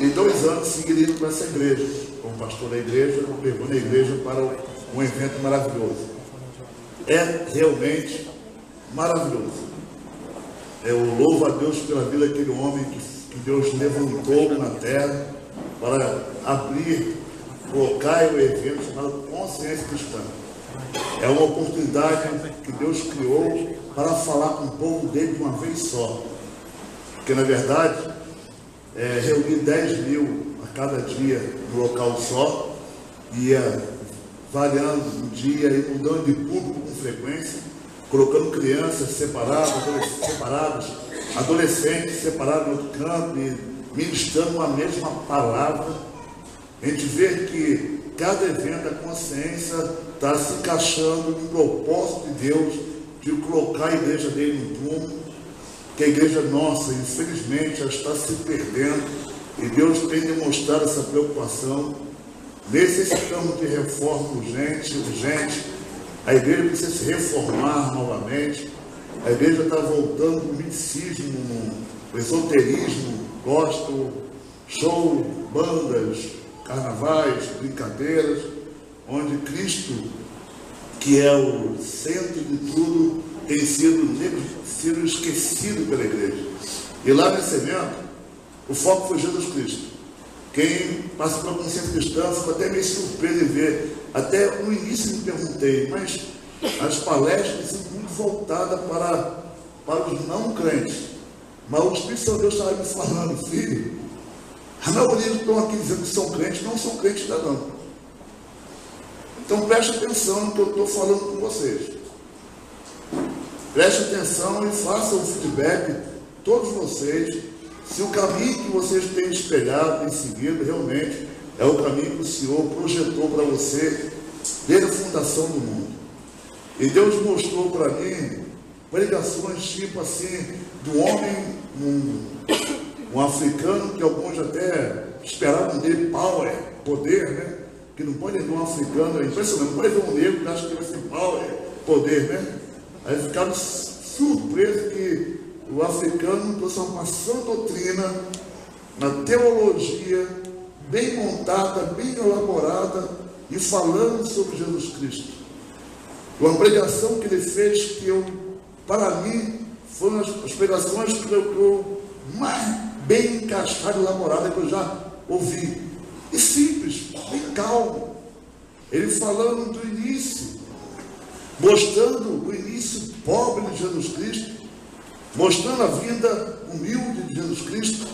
E 2 anos seguidos com essa igreja, como pastor da igreja, levando a igreja para um evento maravilhoso. É realmente maravilhoso. Eu louvo a Deus pela vida daquele homem que Deus levantou na terra para abrir, colocar o evento chamado Consciência Cristã. É uma oportunidade que Deus criou para falar com o povo dele de uma vez só. Porque, na verdade, reunir 10 mil a cada dia no local só, ia variando um dia e mudando de público com frequência, colocando crianças separadas, adolescentes separados no outro canto e ministrando a mesma palavra. A gente vê que cada evento da consciência está se encaixando no propósito de Deus de colocar a igreja dele no prumo, que a igreja nossa, infelizmente, já está se perdendo, e Deus tem demonstrado essa preocupação. Necessitamos de reforma urgente. A igreja precisa se reformar novamente. A igreja está voltando para o misticismo, o esoterismo, gospel, show, bandas, carnavais, brincadeiras, onde Cristo, que é o centro de tudo, tem sido esquecido pela igreja. E lá nesse evento, o foco foi Jesus Cristo. Quem passa pela consciência cristã ficou até meio surpreso em ver. Até no início me perguntei, mas as palestras são muito voltadas para os não crentes. Mas o Espírito Santo de Deus estava me falando, filho, a maioria que estão aqui dizendo que são crentes, não são crentes ainda não. Então preste atenção no que eu estou falando com vocês. Preste atenção e façam o feedback, todos vocês, se o caminho que vocês têm espelhado, têm seguido, realmente é o caminho que o Senhor projetou para você desde a fundação do mundo. E Deus mostrou para mim pregações tipo assim, do homem, um africano, que alguns até esperavam dele power, poder, né? Que não pode ver um africano, é impressionante, não pode ver um negro que acha que vai ser power, poder, né? Aí ficaram surpresos que o africano trouxe uma sã doutrina, uma teologia bem montada, bem elaborada, e falando sobre Jesus Cristo. Uma pregação que ele fez que para mim, foram as pregações que eu mais bem encaixada e elaborada que eu já ouvi. E simples, bem calmo. Ele falando do início, mostrando o início pobre de Jesus Cristo, mostrando a vida humilde de Jesus Cristo,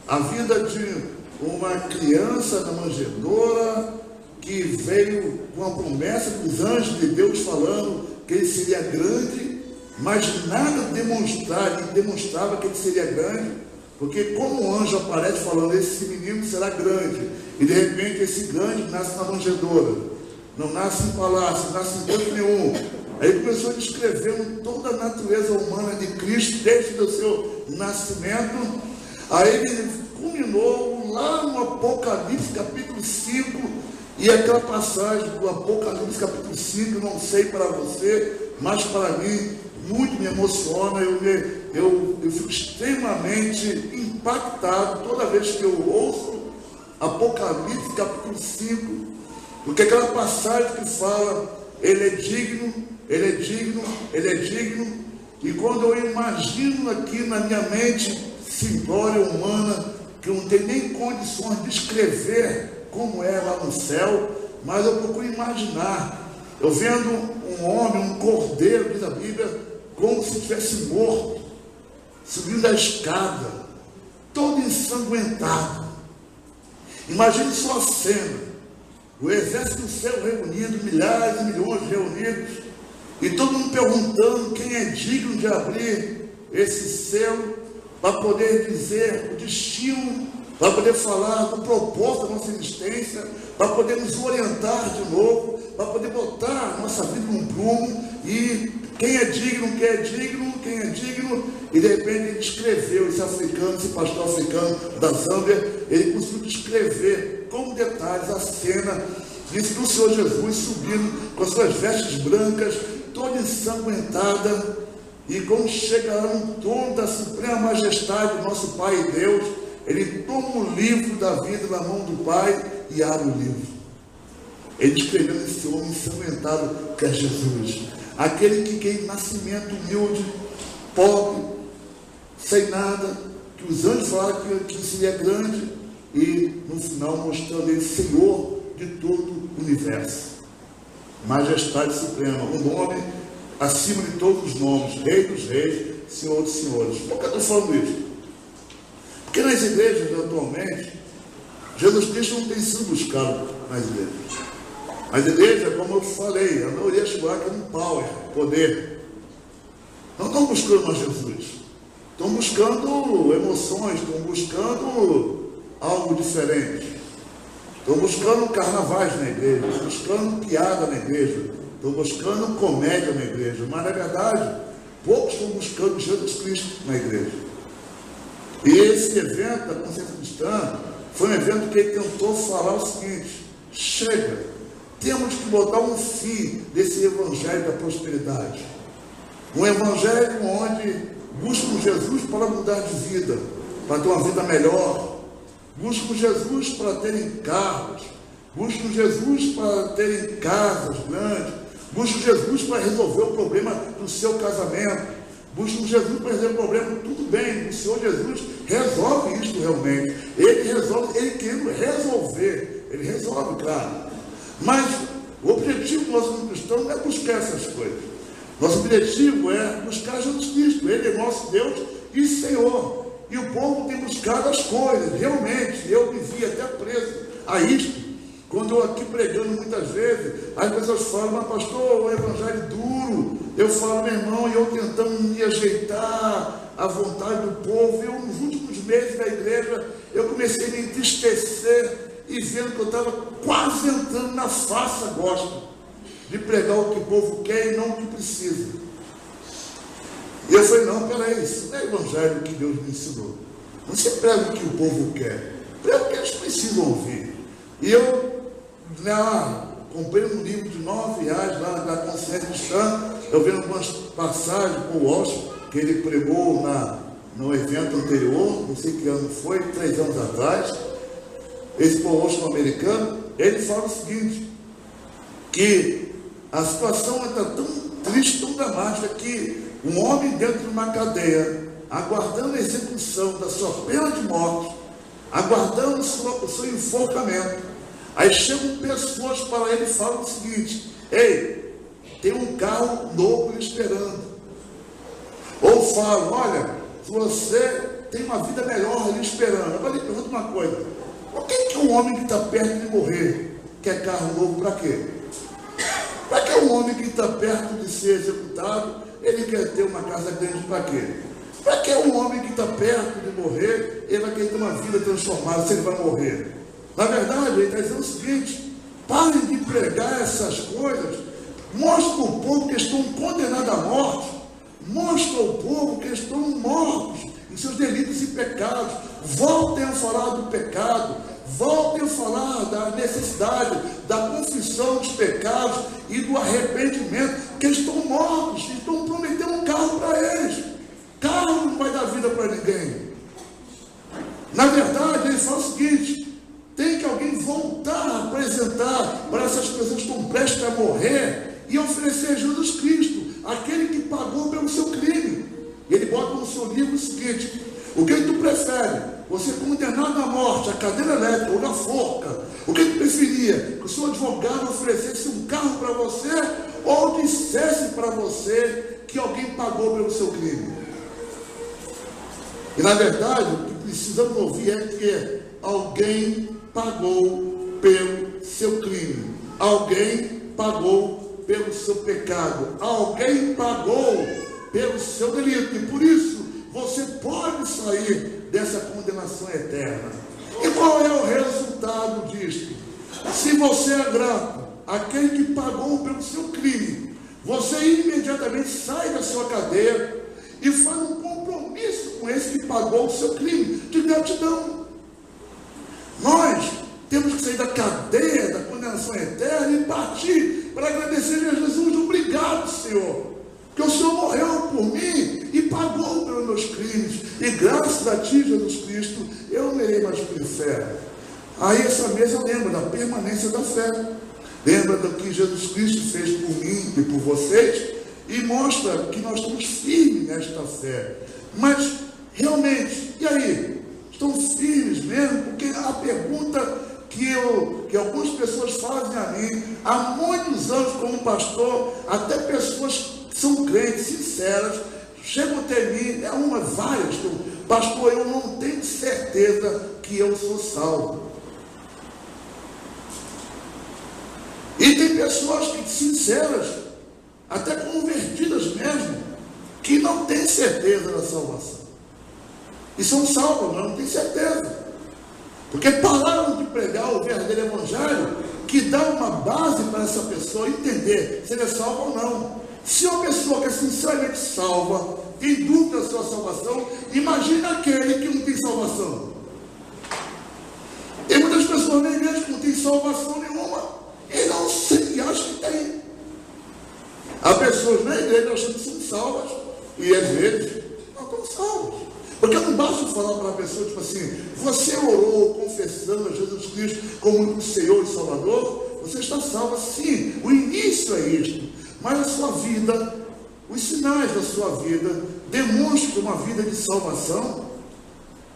a vida de uma criança na manjedoura, que veio com a promessa dos anjos de Deus falando que ele seria grande, mas nada demonstrava que ele seria grande, porque como o anjo aparece falando, esse menino será grande, e de repente esse grande nasce na manjedoura, não nasce em palácio, não nasce em canto nenhum. Aí começou a descrever toda a natureza humana de Cristo, desde o seu nascimento. Aí ele culminou lá no Apocalipse capítulo 5, e aquela passagem do Apocalipse capítulo 5, não sei para você, mas para mim, muito me emociona. Eu fico extremamente impactado toda vez que eu ouço Apocalipse capítulo 5, porque aquela passagem que fala, ele é digno, ele é digno, ele é digno, e quando eu imagino aqui na minha mente simbólica humana, que eu não tenho nem condições de escrever como é lá no céu, mas eu procuro imaginar, eu vendo um homem, um cordeiro, diz a Bíblia, como se estivesse morto, subindo a escada, todo ensanguentado. Imagine só a cena, o exército do céu reunido, milhares e milhões reunidos, e todo mundo perguntando quem é digno de abrir esse selo, para poder dizer o destino, para poder falar do propósito da nossa existência, para poder nos orientar de novo, para poder botar a nossa vida num prumo, e quem é digno, quem é digno, quem é digno, e de repente ele descreveu, esse africano, esse pastor africano da Zâmbia, ele conseguiu descrever com detalhes a cena do Senhor Jesus subindo com as suas vestes brancas, toda ensanguentada, e quando chegará no trono da suprema majestade do nosso Pai e Deus, ele toma o livro da vida na mão do Pai e abre o livro. Ele escreveu nesse homem ensanguentado que é Jesus. Aquele que tem nascimento humilde, pobre, sem nada, que os anjos falaram que seria grande, e no final mostrando ele Senhor de todo o universo. Majestade suprema, um nome acima de todos os nomes, Rei dos reis, Senhor dos senhores. Por que eu estou falando isso? Porque nas igrejas atualmente, Jesus Cristo não tem sido buscado nas igrejas. As igrejas, como eu falei, a maioria chegou aqui no power, poder. Não estão buscando mais Jesus. Estão buscando emoções, estão buscando algo diferente. Estão buscando carnavais na igreja, estão buscando piada na igreja, estão buscando comédia na igreja. Mas, na verdade, poucos estão buscando Jesus Cristo na igreja. E esse evento da consciência cristã foi um evento que ele tentou falar o seguinte: chega, temos que botar um fim desse evangelho da prosperidade. Um evangelho onde buscam Jesus para mudar de vida, para ter uma vida melhor. Buscam Jesus para terem carros. Buscam Jesus para terem casas grandes. Buscam Jesus para resolver o problema do seu casamento. Buscam Jesus para resolver o problema. Tudo bem, o Senhor Jesus resolve isso realmente. Ele resolve, ele querendo resolver. Ele resolve, claro. Mas o objetivo do nosso cristão não é buscar essas coisas. Nosso objetivo é buscar Jesus Cristo. Ele é nosso Deus e Senhor. E o povo tem buscado as coisas. Realmente, eu me vi até preso a isto. Quando eu aqui pregando muitas vezes, as pessoas falam: mas pastor, o evangelho é duro. Eu falo: meu irmão, e eu tentando me ajeitar à vontade do povo. Eu, nos últimos meses da igreja, eu comecei a me entristecer e vendo que eu estava quase entrando na farsa gospel, de pregar o que o povo quer e não o que precisa. E eu falei: não, peraí, isso não é o evangelho que Deus me ensinou. Não se prega o que o povo quer, prega o que eles precisam ouvir. E eu comprei um livro de R$9 lá da Consciência Cristã. Eu vendo algumas passagens com o Walsh, que ele pregou no evento anterior, não sei que ano foi, 3 anos atrás. Esse Walsh americano, ele fala o seguinte: que a situação está tão triste, tão dramática, que um homem dentro de uma cadeia, aguardando a execução da sua pena de morte, aguardando o seu enforcamento, aí chegam pessoas para ele e falam o seguinte: ei, tem um carro novo esperando. Ou falam: olha, você tem uma vida melhor ali esperando. Agora ele pergunta uma coisa: por que um homem que está perto de morrer quer carro novo? Para quê? Para que um homem que está perto de ser executado, ele quer ter uma casa grande? Para quê? Para que um homem que está perto de morrer, ele vai querer ter uma vida transformada se ele vai morrer? Na verdade, ele está dizendo o seguinte: parem de pregar essas coisas, mostra ao povo que estão condenados à morte, mostra ao povo que estão mortos em seus delitos e pecados. Voltem a falar do pecado, voltem a falar da necessidade da confissão dos pecados e do arrependimento, que estão mortos, estão prometendo um carro para eles. Carro não vai dar vida para ninguém. Na verdade, ele fala o seguinte: tem que alguém voltar a apresentar para essas pessoas que estão prestes a morrer e oferecer Jesus Cristo, aquele que pagou pelo seu crime. E ele bota no seu livro o seguinte: o que tu prefere? Você condenado à morte, à cadeira elétrica ou na forca? O que tu preferia? Que o seu advogado oferecesse um carro para você ou dissesse para você que alguém pagou pelo seu crime? E na verdade, o que precisamos ouvir é que alguém pagou pelo seu crime, alguém pagou pelo seu pecado, alguém pagou pelo seu delito, e por isso você pode sair dessa condenação eterna. E qual é o resultado disto? Se você é grato àquele que pagou pelo seu crime, você imediatamente sai da sua cadeia e faz um compromisso com esse que pagou o seu crime de gratidão. Nós temos que sair da cadeia da condenação eterna e partir para agradecer a Jesus. Obrigado, Senhor, que o Senhor morreu por mim e pagou pelos meus crimes, e graças a ti, Jesus Cristo, eu não irei mais para o inferno. Aí essa mesa lembra da permanência da fé, lembra do que Jesus Cristo fez por mim e por vocês, e mostra que nós estamos firmes nesta fé. Mas realmente, e aí? Estão firmes mesmo? Porque a pergunta que algumas pessoas fazem a mim, há muitos anos como pastor, até pessoas que são crentes, sinceras, chegam até mim, várias, pastor, eu não tenho certeza que eu sou salvo. E tem pessoas que, sinceras, até convertidas mesmo, que não têm certeza da salvação. E são salvas, mas não têm certeza. Porque pararam de pregar o verdadeiro evangelho, que dá uma base para essa pessoa entender se ele é salvo ou não. Se uma pessoa que é sinceramente salva, tem dúvida da sua salvação, imagina aquele que não tem salvação. Tem muitas pessoas na igreja que não tem salvação nenhuma, e não sei, acho que tem. Há pessoas na igreja achando que são salvas, e às vezes não estão salvas. Porque não basta falar para a pessoa, tipo assim, você orou confessando a Jesus Cristo como Senhor e Salvador, você está salvo. Sim, o início é isto, mas a sua vida, os sinais da sua vida, demonstram uma vida de salvação,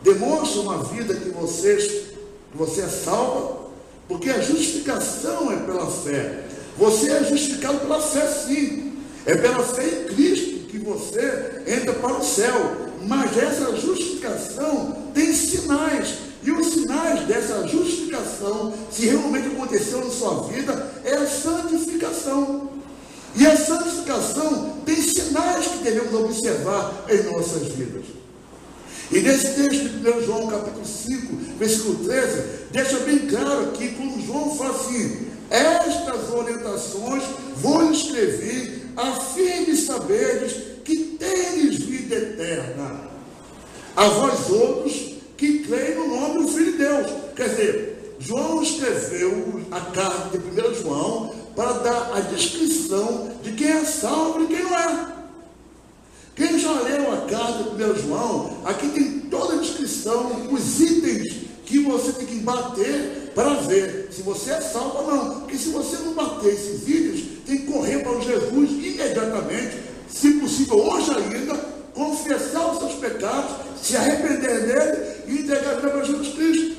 demonstram uma vida que você é salva, porque a justificação é pela fé. Você é justificado pela fé, sim, é pela fé em Cristo que você entra para o céu. Mas essa justificação tem sinais, e os sinais dessa justificação, se realmente aconteceu na sua vida, é a santificação. E a santificação tem sinais que devemos observar em nossas vidas. E nesse texto de 1 João capítulo 5, versículo 13, deixa bem claro aqui, quando João fala assim: estas orientações vou escrever a fim de saberdes que tendes vida eterna, a vós outros que creem no nome do Filho de Deus. Quer dizer, João escreveu a carta de 1 João para dar a descrição de quem é salvo e quem não é. Quem já leu a carta de 1 João, aqui tem toda a descrição, os itens que você tem que bater para ver se você é salvo ou não. Porque se você não bater esses itens, tem que correr para o Jesus imediatamente, se possível hoje ainda, confessar os seus pecados, se arrepender dele e entregar a vida para Jesus Cristo.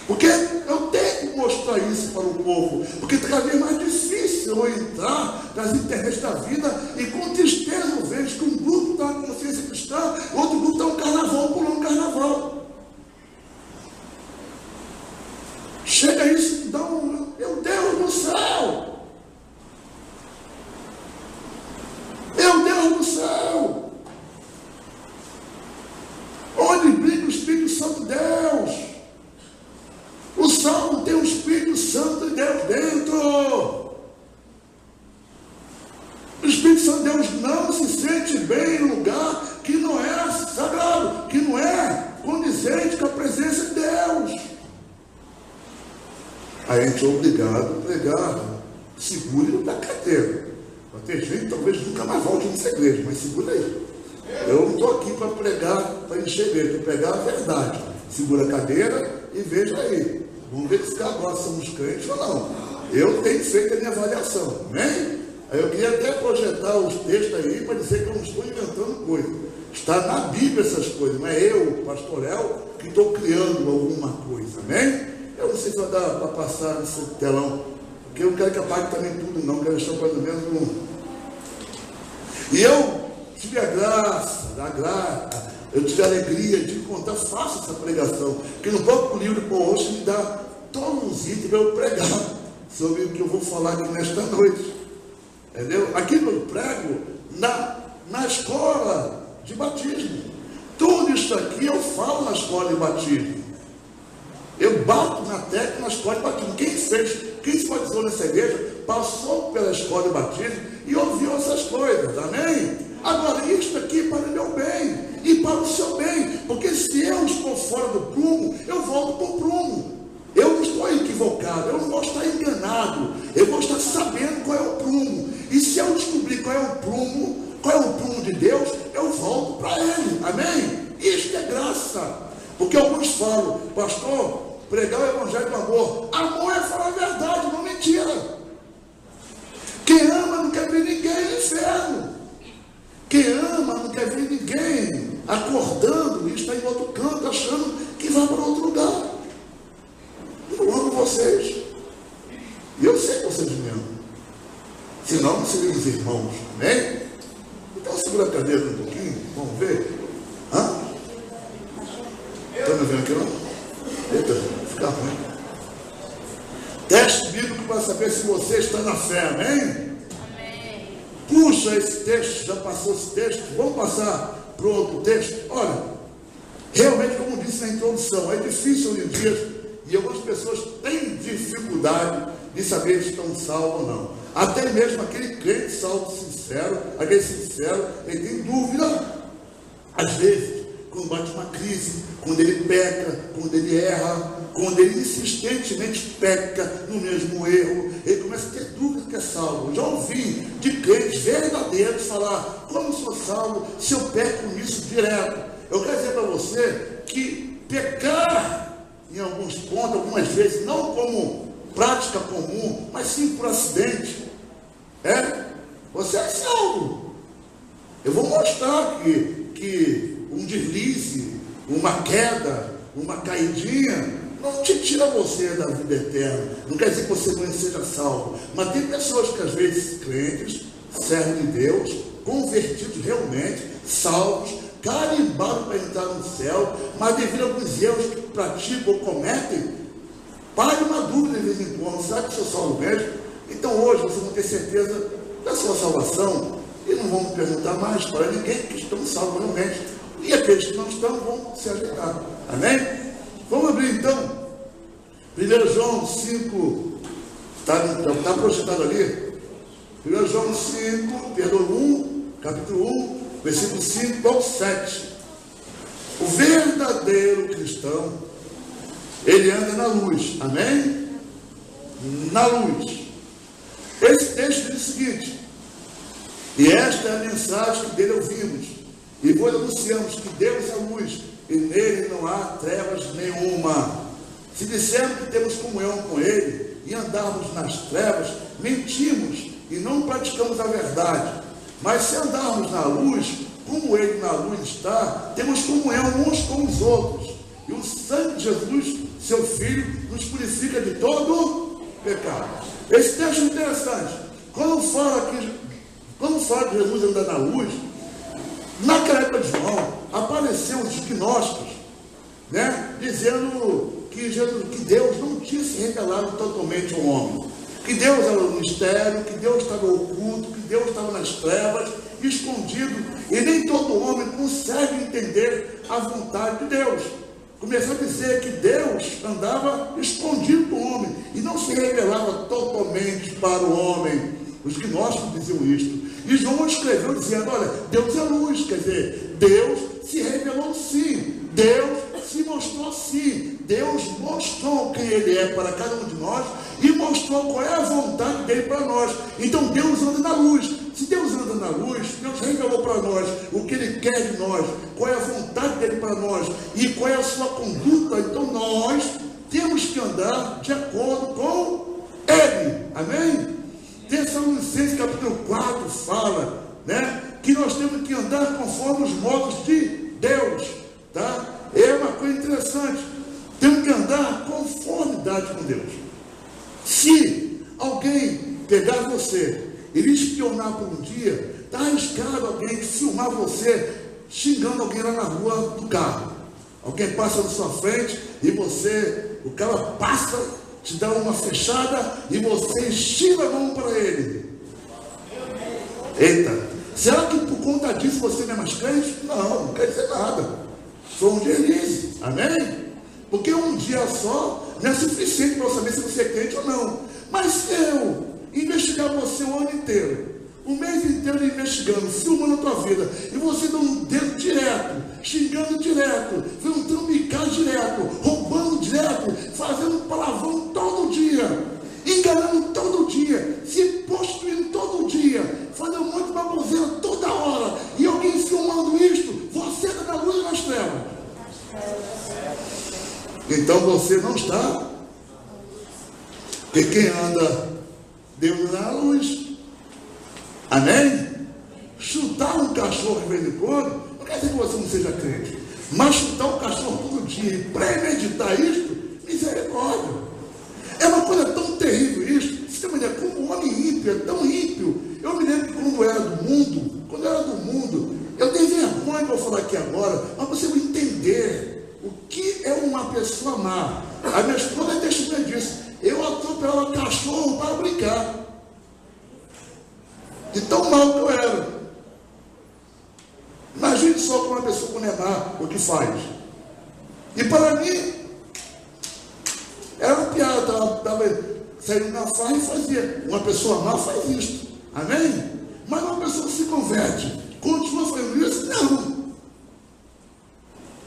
Porque eu tenho que mostrar isso para o povo, porque está cada vez mais difícil eu entrar nas internet da vida, e com tristeza eu vejo que um grupo está na consciência cristã, outro grupo está no carnaval, pulando carnaval. Chega isso, dá meu Deus do céu! Meu Deus do céu! Onde brinca o Espírito Santo de Deus? O salmo tem o Espírito Santo de Deus dentro. O Espírito Santo de Deus não se sente bem em lugar que não é sagrado, que não é condizente com a presença de Deus. Aí a gente é obrigado a pregar, segure da cadeira. Vai ter gente, talvez nunca mais volte nessa igreja, mas segura aí. Eu não estou aqui para pregar, para encher a igreja, para pregar a verdade. Segura a cadeira e veja aí. Vamos ver se agora somos crentes ou não. Eu tenho feito a minha avaliação, amém? Aí eu queria até projetar os textos aí para dizer que eu não estou inventando coisa. Está na Bíblia essas coisas, não é eu, o pastor El, que estou criando alguma coisa, amém? Eu não sei se vai dar para passar nesse telão, porque eu não quero que apague também tudo, não, quero deixar pelo menos um. E eu tive a graça, eu tive a alegria de contar fácil essa pregação, porque no próprio livro de Paul Rocha me dá todos os itens para eu pregar sobre o que eu vou falar aqui nesta noite. Entendeu? Aqui eu prego na escola de batismo. Tudo isso aqui eu falo na escola de batismo. Eu bato na tecla na escola de batismo. Quem se batizou nessa igreja passou pela escola de batismo e ouviu essas coisas, amém? Agora, isso aqui para o meu bem e para o seu bem, porque se eu estou fora do prumo, eu volto para o prumo. Eu não estou equivocado, eu não vou estar enganado, eu vou estar sabendo qual é o prumo. E se eu descobrir qual é o prumo de Deus, eu volto para Ele. Amém? Isto é graça. Porque alguns falam, pastor, pregar o evangelho do amor. Amor é falar a verdade, não mentira. Quem ama não quer ver ninguém no inferno. Quem ama não quer ver ninguém acordando e está em outro canto, achando que vai para outro lugar. Eu amo vocês. E eu sei que vocês me amam. Senão não seriam os irmãos. Amém? Então segura a cadeira um pouquinho. Vamos ver. Hã? Está me vendo aqui não? Eita, fica ruim. Teste bíblico para saber se você está na fé. Amém? Puxa esse texto, já passou esse texto, vamos passar para o outro texto. Olha, realmente, como disse na introdução, é difícil hoje em dia, e algumas pessoas têm dificuldade de saber se estão salvos ou não. Até mesmo aquele crente salvo sincero, aquele sincero, ele tem dúvida, às vezes, quando bate uma crise, quando ele peca, quando ele erra, quando ele insistentemente peca no mesmo erro, ele começa a ter dúvida que é salvo. Eu já ouvi de crentes verdadeiros falar, como sou salvo se eu peco nisso direto? Eu quero dizer para você que pecar em alguns pontos, algumas vezes, não como prática comum, mas sim por acidente, você é salvo. Eu vou mostrar que um deslize, uma queda, uma caidinha, não te tira você da vida eterna. Não quer dizer que você não seja salvo. Mas tem pessoas que às vezes, crentes, servem de Deus, convertidos realmente, salvos, carimbados para entrar no céu, mas devido a alguns erros que praticam ou cometem, pare uma dúvida de vez em quando. Será que eu sou salvo mesmo? Então hoje vocês vão ter certeza da sua salvação e não vão perguntar mais para ninguém que estão salvos realmente. E aqueles que não estão vão se ajeitar. Amém? Vamos abrir então. 1 João 5, está projetado ali. 1 João 5, capítulo 1, versículo 5 ao 7. O verdadeiro cristão, ele anda na luz. Amém? Na luz. Esse texto diz o seguinte: e esta é a mensagem que dele ouvimos, e vos anunciamos que Deus é luz, e nele não há trevas nenhuma. Se dissermos que temos comunhão com Ele, e andarmos nas trevas, mentimos, e não praticamos a verdade. Mas se andarmos na luz, como Ele na luz está, temos comunhão uns com os outros. E o sangue de Jesus, seu Filho, nos purifica de todo pecado. Esse texto é interessante. Quando fala de Jesus andar na luz, naquela época de João, apareceu os gnósticos, dizendo que Deus não tinha se revelado totalmente ao homem, que Deus era um mistério, que Deus estava oculto, que Deus estava nas trevas, escondido, e nem todo homem consegue entender a vontade de Deus. Começou a dizer que Deus andava escondido do homem e não se revelava totalmente para o homem. Os gnósticos diziam isto. E João escreveu dizendo, olha, Deus é luz, quer dizer, Deus se revelou sim, Deus se mostrou sim, Deus mostrou quem Ele é para cada um de nós e mostrou qual é a vontade dEle para nós. Então Deus anda na luz. Se Deus anda na luz, Deus revelou para nós o que Ele quer de nós, qual é a vontade dEle para nós e qual é a sua conduta. Então nós temos que andar de acordo com Ele. Amém? Tessalonicenses capítulo 4 fala, que nós temos que andar conforme os modos de Deus, tá? É uma coisa interessante. Temos que andar com conformidade com Deus. Se alguém pegar você e lhe espionar por um dia, está arriscado alguém filmar você xingando alguém lá na rua do carro. Alguém passa na sua frente e o cara passa, te dá uma fechada e você estira a mão para ele. Eita, será que por conta disso você não é mais crente? Não, não quer dizer nada. Foi um deslize, amém? Porque um dia só não é suficiente para eu saber se você é crente ou não. Mas se eu investigar você o ano inteiro, o mês inteiro investigando, filmando a tua vida, e você dando um dedo direto, xingando direto, vendo trambicar direto, roubando direto, fazendo palavrão todo dia, enganando todo dia, se prostituindo todo dia, fazendo um monte de baboseira toda hora, e alguém filmando isso, Então você não está. Porque quem anda, Deus dá a luz. Amém? Chutar um cachorro de vez em quando, não quer dizer que você não seja crente. Mas chutar um cachorro todo dia e premeditar isto, misericórdia. É uma coisa tão terrível isso. Você tem uma ideia, como o homem ímpio, é tão ímpio. Eu me lembro que quando eu era do mundo, eu tenho vergonha de eu falar aqui agora, mas você vai entender o que é uma pessoa má. A minha esposa deixa eu disso. Eu atropelava cachorro para brincar. De tão mal que eu era. Imagine só como uma pessoa quando é má, o que faz. E para mim, era uma piada, estava saindo na farra e fazia. Uma pessoa má faz isso. Amém? Mas uma pessoa que se converte, continua fazendo isso? Não.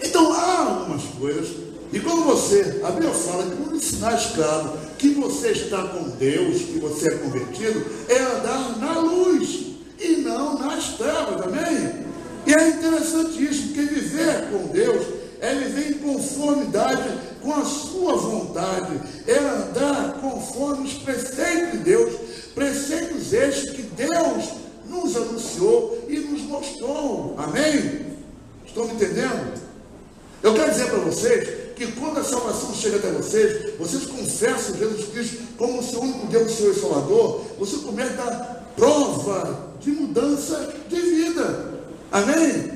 Então há algumas coisas, e quando você, a Bíblia fala que um dos sinais claros que você está com Deus, que você é convertido, é andar na luz e não nas trevas, amém? E é interessante isso, porque viver com Deus é viver em conformidade com a sua vontade, é andar conforme os preceitos de Deus, preceitos estes que Deus nos anunciou e nos mostrou, amém? Estão me entendendo? Eu quero dizer para vocês que quando a salvação chega até vocês, vocês confessam Jesus Cristo como o seu único Deus, o Senhor e Salvador, você começa a dar prova de mudança de vida, amém?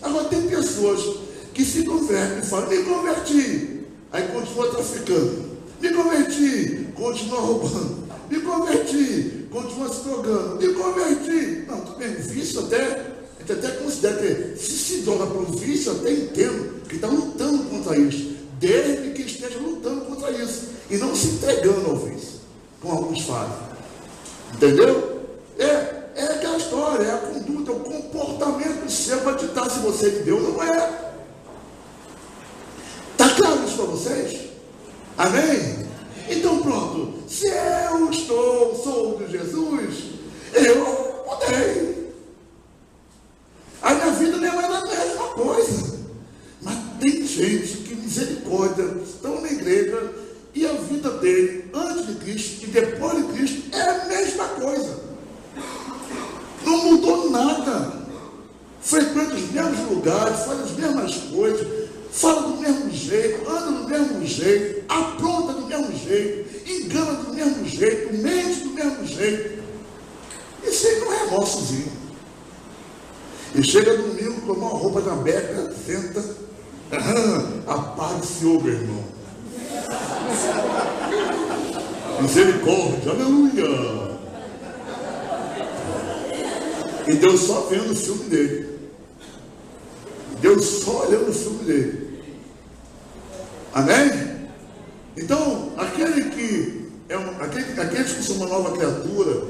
Agora tem pessoas que se convertem e falam, me converti, aí continua traficando, me converti, continua roubando, me converti, continua se drogando, me converti, não, tudo bem, vício até, a gente até considera que se droga por vício, até entendo que está lutando contra isso, desde que esteja lutando contra isso, e não se entregando ao vício, como alguns fazem, entendeu? É aquela história, é a conduta, é o comportamento seu para ditar se você é de Deus ou não é. Está claro isso para vocês? Amém? Então pronto, se eu sou de Jesus, eu mudei. A minha vida não é mais a mesma coisa. Mas tem gente que, misericórdia, estão na igreja e a vida dele, antes de Cristo e depois de Cristo, é a mesma coisa. Não mudou nada. Frequenta os mesmos lugares, faz as mesmas coisas, fala do mesmo jeito, anda do mesmo jeito, apronta do mesmo jeito, engana do mesmo jeito, mente do mesmo jeito. Isso aí não é nosso. E chega domingo com uma roupa na beca, senta, a paz do Senhor, meu irmão. Misericórdia, aleluia. E Deus só vendo o filme dele. Deus só olhando o filme dele. Amém? Então, aqueles que são uma nova criatura,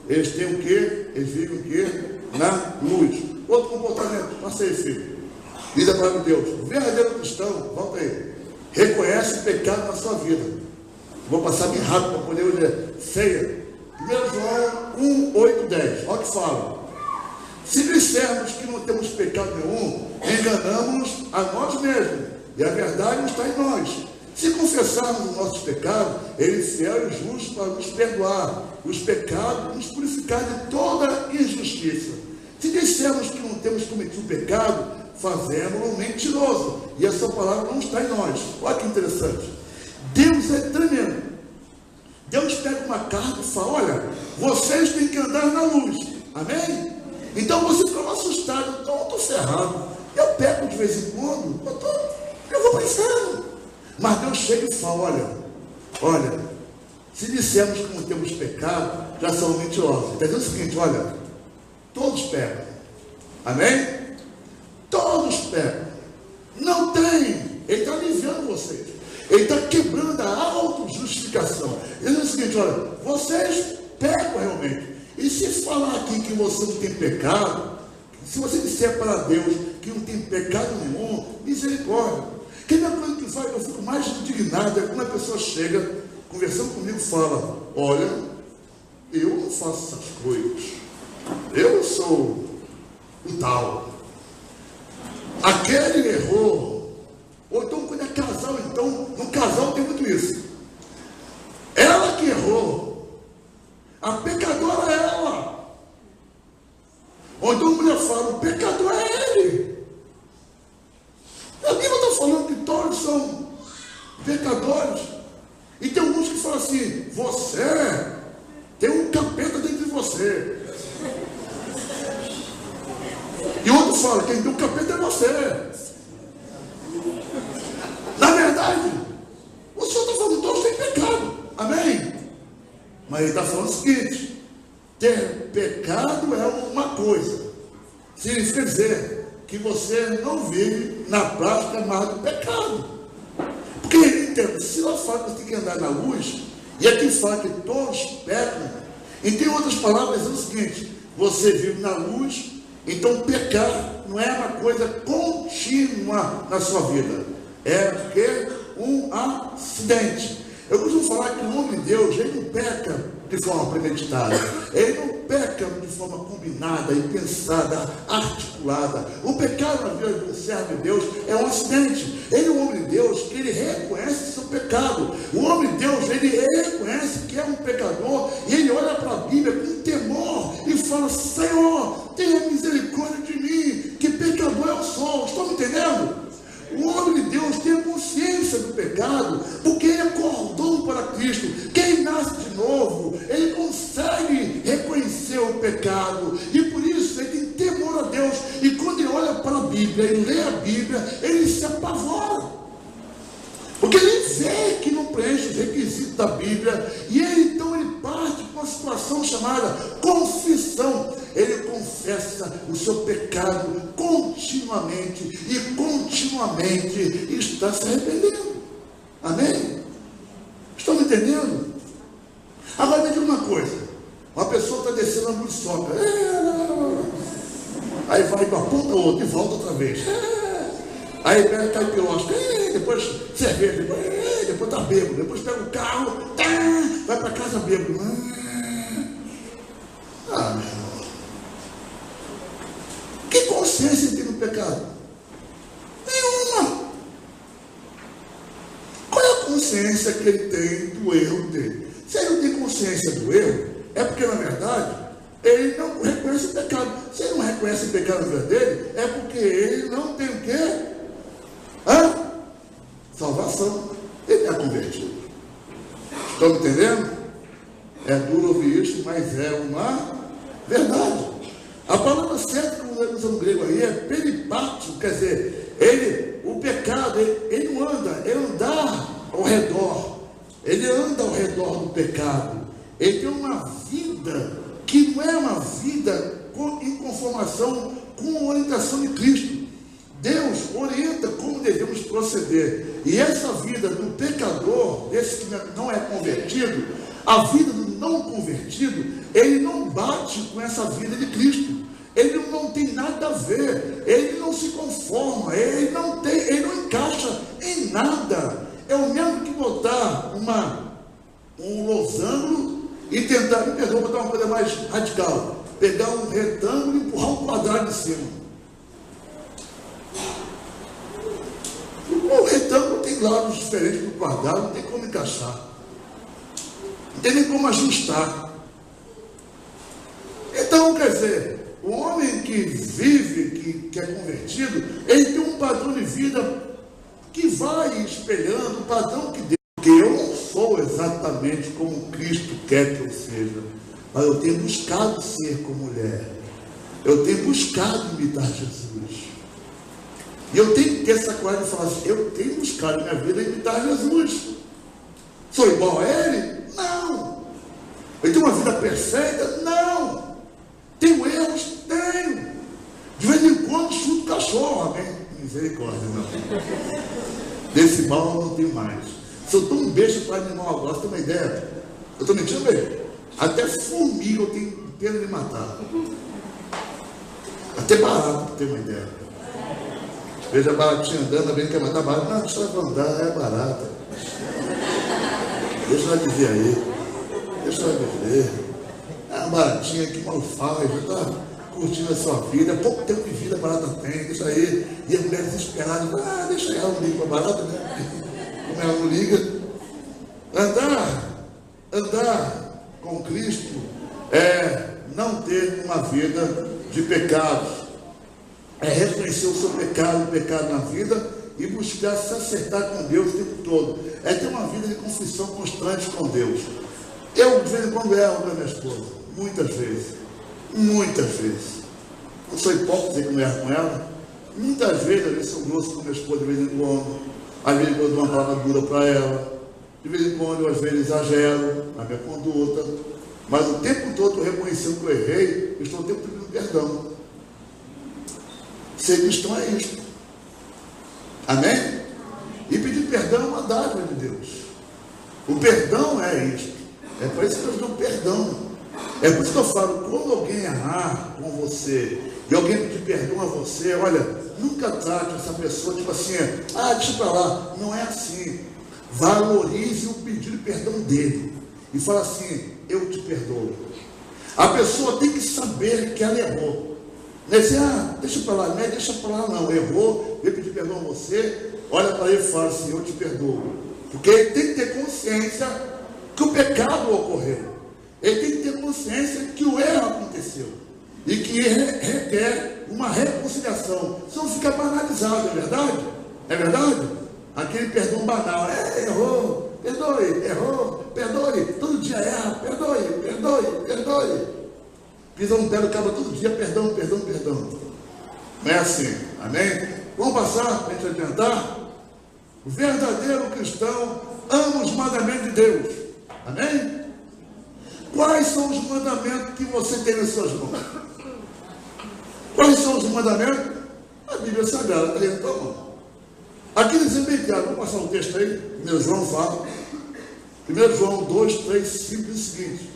eles têm o quê? Eles vivem o quê? Na luz. Outro comportamento, passei, filho. Diz a palavra de Deus. O verdadeiro cristão, volta aí, reconhece o pecado na sua vida. Vou passar bem rápido para poder hoje ceia. 1 João 1, 8, 10. Olha o que fala. Se dissermos que não temos pecado nenhum, enganamos a nós mesmos, e a verdade não está em nós. Se confessarmos os nossos pecados, Ele é fiel e justo para nos perdoar os pecados e nos purificar de toda injustiça. Se dissermos que não temos cometido pecado, fazemos-lo mentiroso, e essa palavra não está em nós. Olha que interessante. Deus é tremendo. Deus pega uma carta e fala, olha, vocês têm que andar na luz. Amém? Então você fica assustado, então eu estou ferrado, eu peco de vez em quando, eu vou para o inferno. Mas Deus chega e fala, olha, se dissermos que não temos pecado, já são mentirosos. Está dizendo o seguinte, olha, todos pecam. Amém? Todos pecam. Não tem. Ele está aliviando vocês. Ele está quebrando a autojustificação. Ele diz o seguinte, olha, vocês pecam realmente. E se falar aqui que você não tem pecado, se você disser para Deus que não tem pecado nenhum, misericórdia. Que a coisa que faz, eu fico mais indignado é quando a pessoa chega, conversando comigo, fala, olha, eu não faço essas coisas. Eu sou o tal. Aquele errou. Ou então quando é casal, então, no casal tem muito isso. Ela que errou. A pecadora é ela. Ou então a mulher fala, o pecador é ele. A Bíblia está falando que todos são pecadores. E tem alguns que falam assim, você tem um capeta dentro de você. E outro fala, quem tem um capeta é você. Na verdade, o Senhor está falando, todos têm pecado. Amém? Mas ele está falando o seguinte, ter pecado é uma coisa. Significa dizer que você não vive na prática mais do pecado. Porque ele entende, se ela fala que você tem que andar na luz, e aqui fala que todos pecam, e tem outras palavras dizendo o seguinte, você vive na luz, então pecar não é uma coisa contínua na sua vida, é porque um acidente. Eu costumo falar que o homem de Deus, ele não peca de forma premeditada, ele não peca de forma combinada e pensada, articulada. O pecado na vida de um servo de Deus é um acidente. Ele é um homem de Deus que ele reconhece seu pecado. O homem de Deus, ele reconhece que é um pecador e ele olha para a Bíblia com temor e fala, Senhor, tenha misericórdia de mim, que pecador eu sou. Estão me entendendo? O homem de Deus tem consciência do pecado, porque ele acordou para Cristo. Quem nasce de novo, ele consegue reconhecer o pecado, e por isso ele tem temor a Deus. E quando ele olha para a Bíblia e lê a Bíblia, ele se apavora, porque ele vê que não preenche os requisitos da Bíblia, e então ele parte com uma situação chamada confissão. Ele confessa o seu pecado continuamente, e continuamente está se arrependendo. Amém? Estão me entendendo? Agora me diga uma coisa, uma pessoa está descendo a muriçoca, aí vai para a ponta outra e volta outra vez, aí pega caipirosca, depois cerveja, depois está bêbado, depois pega o carro, vai para casa bêbado. Meu irmão, que consciência tem no pecado? Nenhuma. Qual é a consciência que ele tem do erro dele? Se ele não tem consciência do erro, é porque na verdade ele não reconhece o pecado. Se ele não reconhece o pecado na vida dele, é porque ele não tem o quê? Salvação. Ele é convertido. Estão me entendendo? É duro ouvir isso, mas é uma verdade. A palavra certa que nós usamos no grego aí é peripátio, quer dizer, o pecado, ele não anda, ele anda ao redor, ele anda ao redor do pecado, ele tem uma vida que não é uma vida em conformação com a orientação de Cristo. Deus orienta como devemos proceder, e essa vida do pecador, desse que não é convertido, a vida do não convertido, ele não bate com essa vida de Cristo. Ele não tem nada a ver, ele não se conforma, ele não encaixa em nada. É o mesmo que botar um losango e tentar, me perdoa, botar uma coisa mais radical, pegar um retângulo e empurrar um quadrado em cima. O retângulo tem lados diferentes do quadrado, não tem como encaixar, não tem nem como ajustar. Então, quer dizer, o homem que vive, que é convertido, ele tem um padrão de vida que vai espelhando o padrão que Deus. Porque eu não sou exatamente como Cristo quer que eu seja, mas eu tenho buscado ser como mulher. Eu tenho buscado imitar Jesus. E eu tenho que ter essa coragem de falar assim, eu tenho buscado minha vida imitar Jesus. Sou igual a ele? Não. Eu tenho uma vida perfeita? Não. Tenho erros? Tenho. De vez em quando chuto o cachorro, amém? Misericórdia, não. Desse mal eu não tenho mais. Se eu dou um beijo para animal agora, você tem uma ideia? Eu estou mentindo bem? Até formiga eu tenho pena de matar. Até barato, para ter uma ideia. Veja a baratinha andando, alguém quer matar barato. Não, deixa ela andar, é barata. Deixa ela viver aí. Deixa ela viver. É uma baratinha que mal faz, já está curtindo a sua vida. Pouco tempo de vida a barata tem, deixa aí. E a mulher desesperada, deixa ela um livro para barata, né? como ela não liga. Andar com Cristo é não ter uma vida de pecados. É reconhecer o seu pecado na vida e buscar se acertar com Deus o tempo todo. É ter uma vida de confissão constante com Deus. Eu, de vez em quando, erro com a minha esposa. Muitas vezes. Não sou hipócrita dizer que não erro com ela. Muitas vezes, às vezes, sou grosso com a minha esposa, de vez em quando. Às vezes, eu dou uma palavra dura para ela. De vez em quando, eu, às vezes, exagero na minha conduta. Mas o tempo todo, eu reconhecendo que eu errei, eu estou o tempo todo pedindo perdão. Ser cristão é isto. Amém? E pedir perdão é uma dádiva de Deus. O perdão é isto. É por isso que eu dou perdão. É por isso que eu falo, quando alguém errar com você e alguém pedir perdão a você, olha, nunca trate essa pessoa tipo assim, deixa pra lá. Não é assim. Valorize o pedido de perdão dele. E fala assim, eu te perdoo. A pessoa tem que saber que ela errou. Não é dizer, deixa pra lá, não é deixa pra lá não, errou, veio pedir perdão a você, olha para ele e fala assim, eu te perdoo. Porque ele tem que ter consciência que o pecado ocorreu. Ele tem que ter consciência que o erro aconteceu. E que requer uma reconciliação. Senão fica banalizado, é verdade? É verdade? Aquele perdão banal, errou, perdoe, errou, perdoe, todo dia erra, perdoe. Pisa um pé do cabo todo dia, perdão. Não é assim, amém? Vamos passar para a gente adiantar? O verdadeiro cristão ama os mandamentos de Deus, amém? Quais são os mandamentos que você tem nas suas mãos? Quais são os mandamentos? A Bíblia Sagrada está aí na tua mão. Aqui diz bem claro, vamos passar um texto aí, 1 João fala, 1 João 2, 3, 5 diz o seguinte,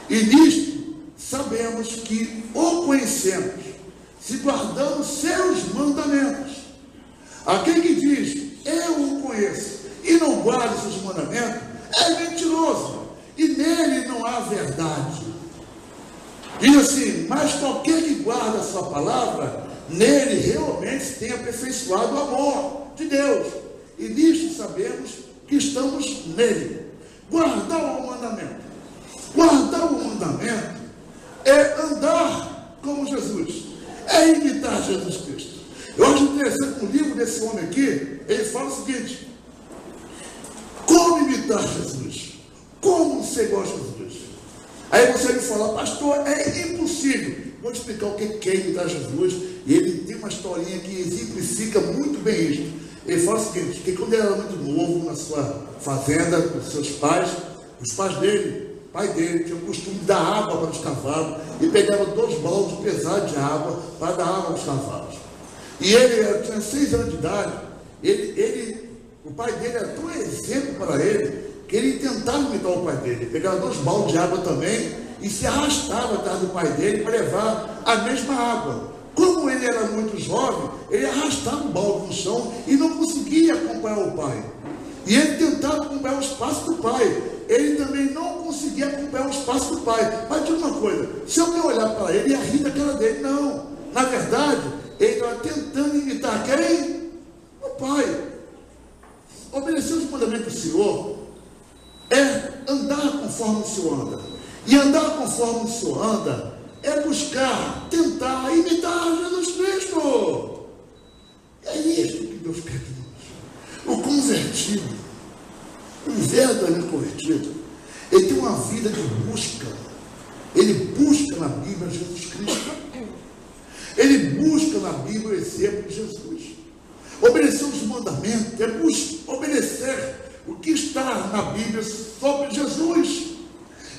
e nisto sabemos que o conhecemos, se guardamos seus mandamentos. Aquele que diz, eu o conheço, e não guarda seus mandamentos, é mentiroso, e nele não há verdade. Diz assim, mas qualquer que guarda a sua palavra, nele realmente tem aperfeiçoado o amor de Deus. E nisto sabemos que estamos nele. Guardar o mandamento. Guardar o mandamento é andar como Jesus, é imitar Jesus Cristo. Eu acho interessante no livro desse homem aqui, ele fala o seguinte, como imitar Jesus? Como ser igual a Jesus? Aí você vai falar, pastor, é impossível. Vou te explicar o que é imitar Jesus, e ele tem uma historinha que exemplifica muito bem isso. Ele fala o seguinte, que quando ele era muito novo, na sua fazenda, com seus pais, os pais dele, pai dele tinha o costume de dar água para os cavalos, e pegava 2 baldes pesados de água para dar água aos cavalos. E ele tinha 6 anos de idade, o pai dele era tão exemplo para ele, que ele tentava imitar o pai dele. Ele pegava 2 baldes de água também, e se arrastava atrás do pai dele para levar a mesma água. Como ele era muito jovem, ele arrastava o balde no chão e não conseguia acompanhar o pai. E ele tentava acompanhar os passos do pai. Ele também não conseguia acompanhar os passos do pai. Mas diga uma coisa, se alguém olhar para ele, ia rir da cara dele. Não. Na verdade, ele estava tentando imitar quem? O pai. Obedecer os mandamentos do Senhor é andar conforme o Senhor anda. E andar conforme o Senhor anda é buscar, tentar imitar Jesus Cristo. É isso que Deus quer de nós. O convertido, o verdadeiro convertido, ele tem uma vida de busca. Ele busca na Bíblia Jesus Cristo. Ele busca na Bíblia o exemplo de Jesus. Obedecer os mandamentos é obedecer o que está na Bíblia sobre Jesus.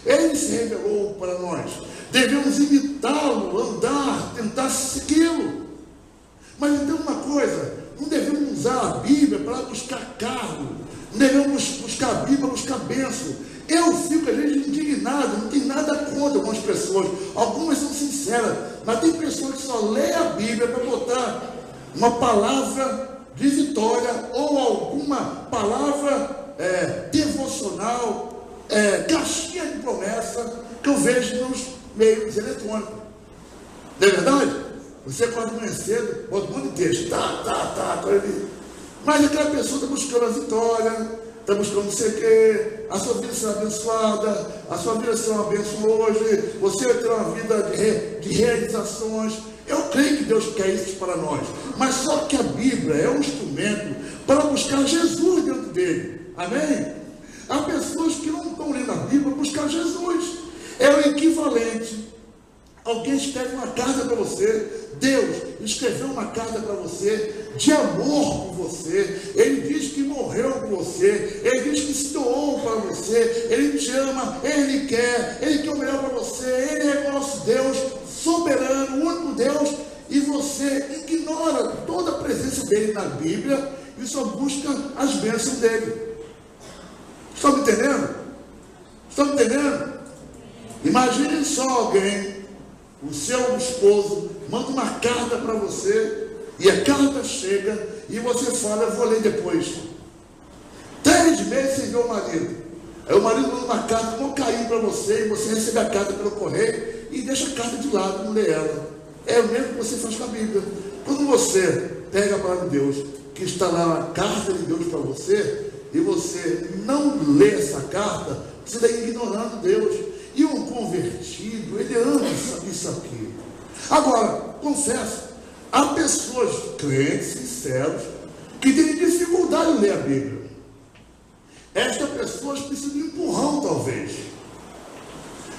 Ele se revelou para nós. Devemos imitá-lo, andar, tentar segui-lo. Mas então uma coisa, não devemos usar a Bíblia para buscar cargo. Não devemos buscar a Bíblia para buscar bênção. Eu fico às vezes indignado, não tem nada contra algumas pessoas. Algumas são sinceras, mas tem pessoas que só lêem a Bíblia para botar uma palavra de vitória ou alguma palavra devocional, caixinha de promessa que eu vejo nos meios eletrônicos. Não é verdade? Você acorda de manhã cedo, bota um monte de texto, mas aquela pessoa está buscando a vitória, está buscando não sei o quê, a sua vida será abençoada, a sua vida será uma bênção hoje, você vai ter uma vida de realizações. Eu creio que Deus quer isso para nós, mas só que a Bíblia é um instrumento para buscar Jesus dentro dele, amém? Há pessoas que não estão lendo a Bíblia para buscar Jesus, é o equivalente. Alguém escreve uma carta para você, Deus escreveu uma carta para você, de amor por você, Ele diz que morreu por você, Ele diz que se doou para você, Ele te ama, Ele quer o melhor para você, Ele é o nosso Deus, soberano, o único Deus, e você ignora toda a presença dEle na Bíblia, e só busca as bênçãos dEle. Estão me entendendo? Estão me entendendo? Imagine só alguém, o seu esposo manda uma carta para você, e a carta chega, e você fala, eu vou ler depois. 3 meses sem ver o marido. Aí o marido manda uma carta com carinho para você, e você recebe a carta pelo correio, e deixa a carta de lado, não lê ela. É o mesmo que você faz com a Bíblia. Quando você pega a palavra de Deus, que está lá a carta de Deus para você, e você não lê essa carta, você está ignorando Deus. E um convertido, ele ama isso aqui. Agora, confesso, há pessoas, crentes, sinceros, que têm dificuldade em ler a Bíblia. Estas pessoas precisam de um empurrão, talvez.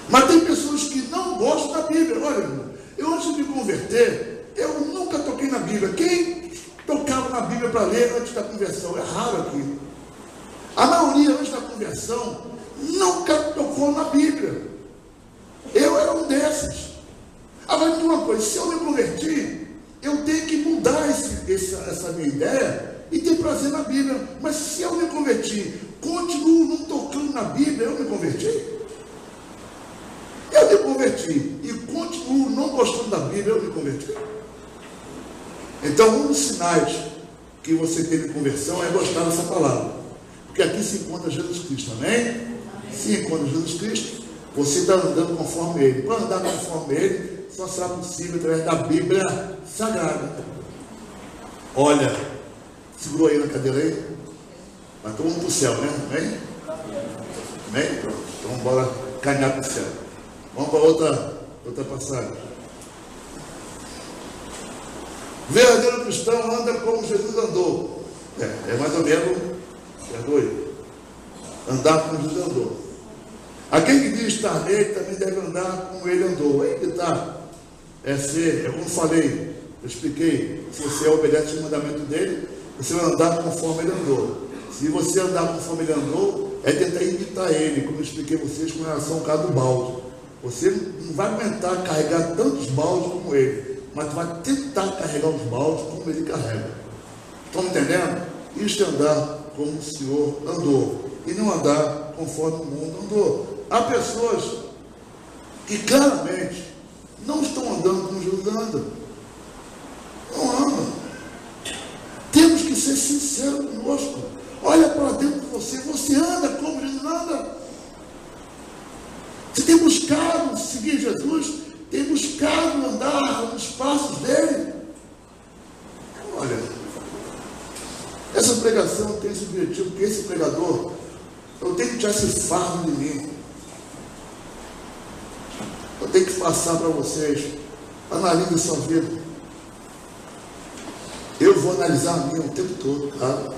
Mas tem pessoas que não gostam da Bíblia. Olha, eu antes de me converter, eu nunca toquei na Bíblia. Quem tocava na Bíblia para ler antes da conversão? É raro aqui. A maioria antes da conversão nunca tocou na Bíblia. Eu era um desses. Agora, me uma coisa, se eu me converti, eu tenho que mudar essa minha ideia e ter prazer na Bíblia. Mas se eu me converti, continuo não tocando na Bíblia, eu me converti? Eu me converti e continuo não gostando da Bíblia, eu me converti? Então, um dos sinais que você tem de conversão é gostar dessa palavra. Porque aqui se encontra Jesus Cristo, amém? Se encontra Jesus Cristo, você está andando conforme Ele. Para andar conforme Ele, só será possível através da Bíblia Sagrada. Olha, segurou aí na cadeira aí? Mas todo mundo para o céu, né? Amém? Amém? Pronto. Então bora caminhar para o céu. Vamos para outra passagem. O verdadeiro cristão anda como Jesus andou. É mais ou menos, perdoe, andar como Jesus andou. Aquele que diz estar nele também deve andar como ele andou. Aí que está. Como falei, eu expliquei, se você obedece o mandamento dele, você vai andar conforme ele andou. Se você andar conforme ele andou, é tentar imitar ele, como eu expliquei a vocês com relação ao caso do balde. Você não vai aguentar carregar tantos baldes como ele, mas vai tentar carregar os baldes como ele carrega. Estão entendendo? Isso é andar como o Senhor andou, e não andar conforme o mundo andou. Há pessoas que claramente não estão andando como Jesus anda. Não andam. Temos que ser sinceros conosco. Olha para dentro de você. Você anda como Jesus anda? Você tem buscado seguir Jesus? Tem buscado andar nos passos dele? Olha, essa pregação tem esse objetivo, porque esse pregador, eu tenho que tirar esse fardo de mim. Eu tenho que passar para vocês. Analise a sua vida. Eu vou analisar a minha o tempo todo, tá?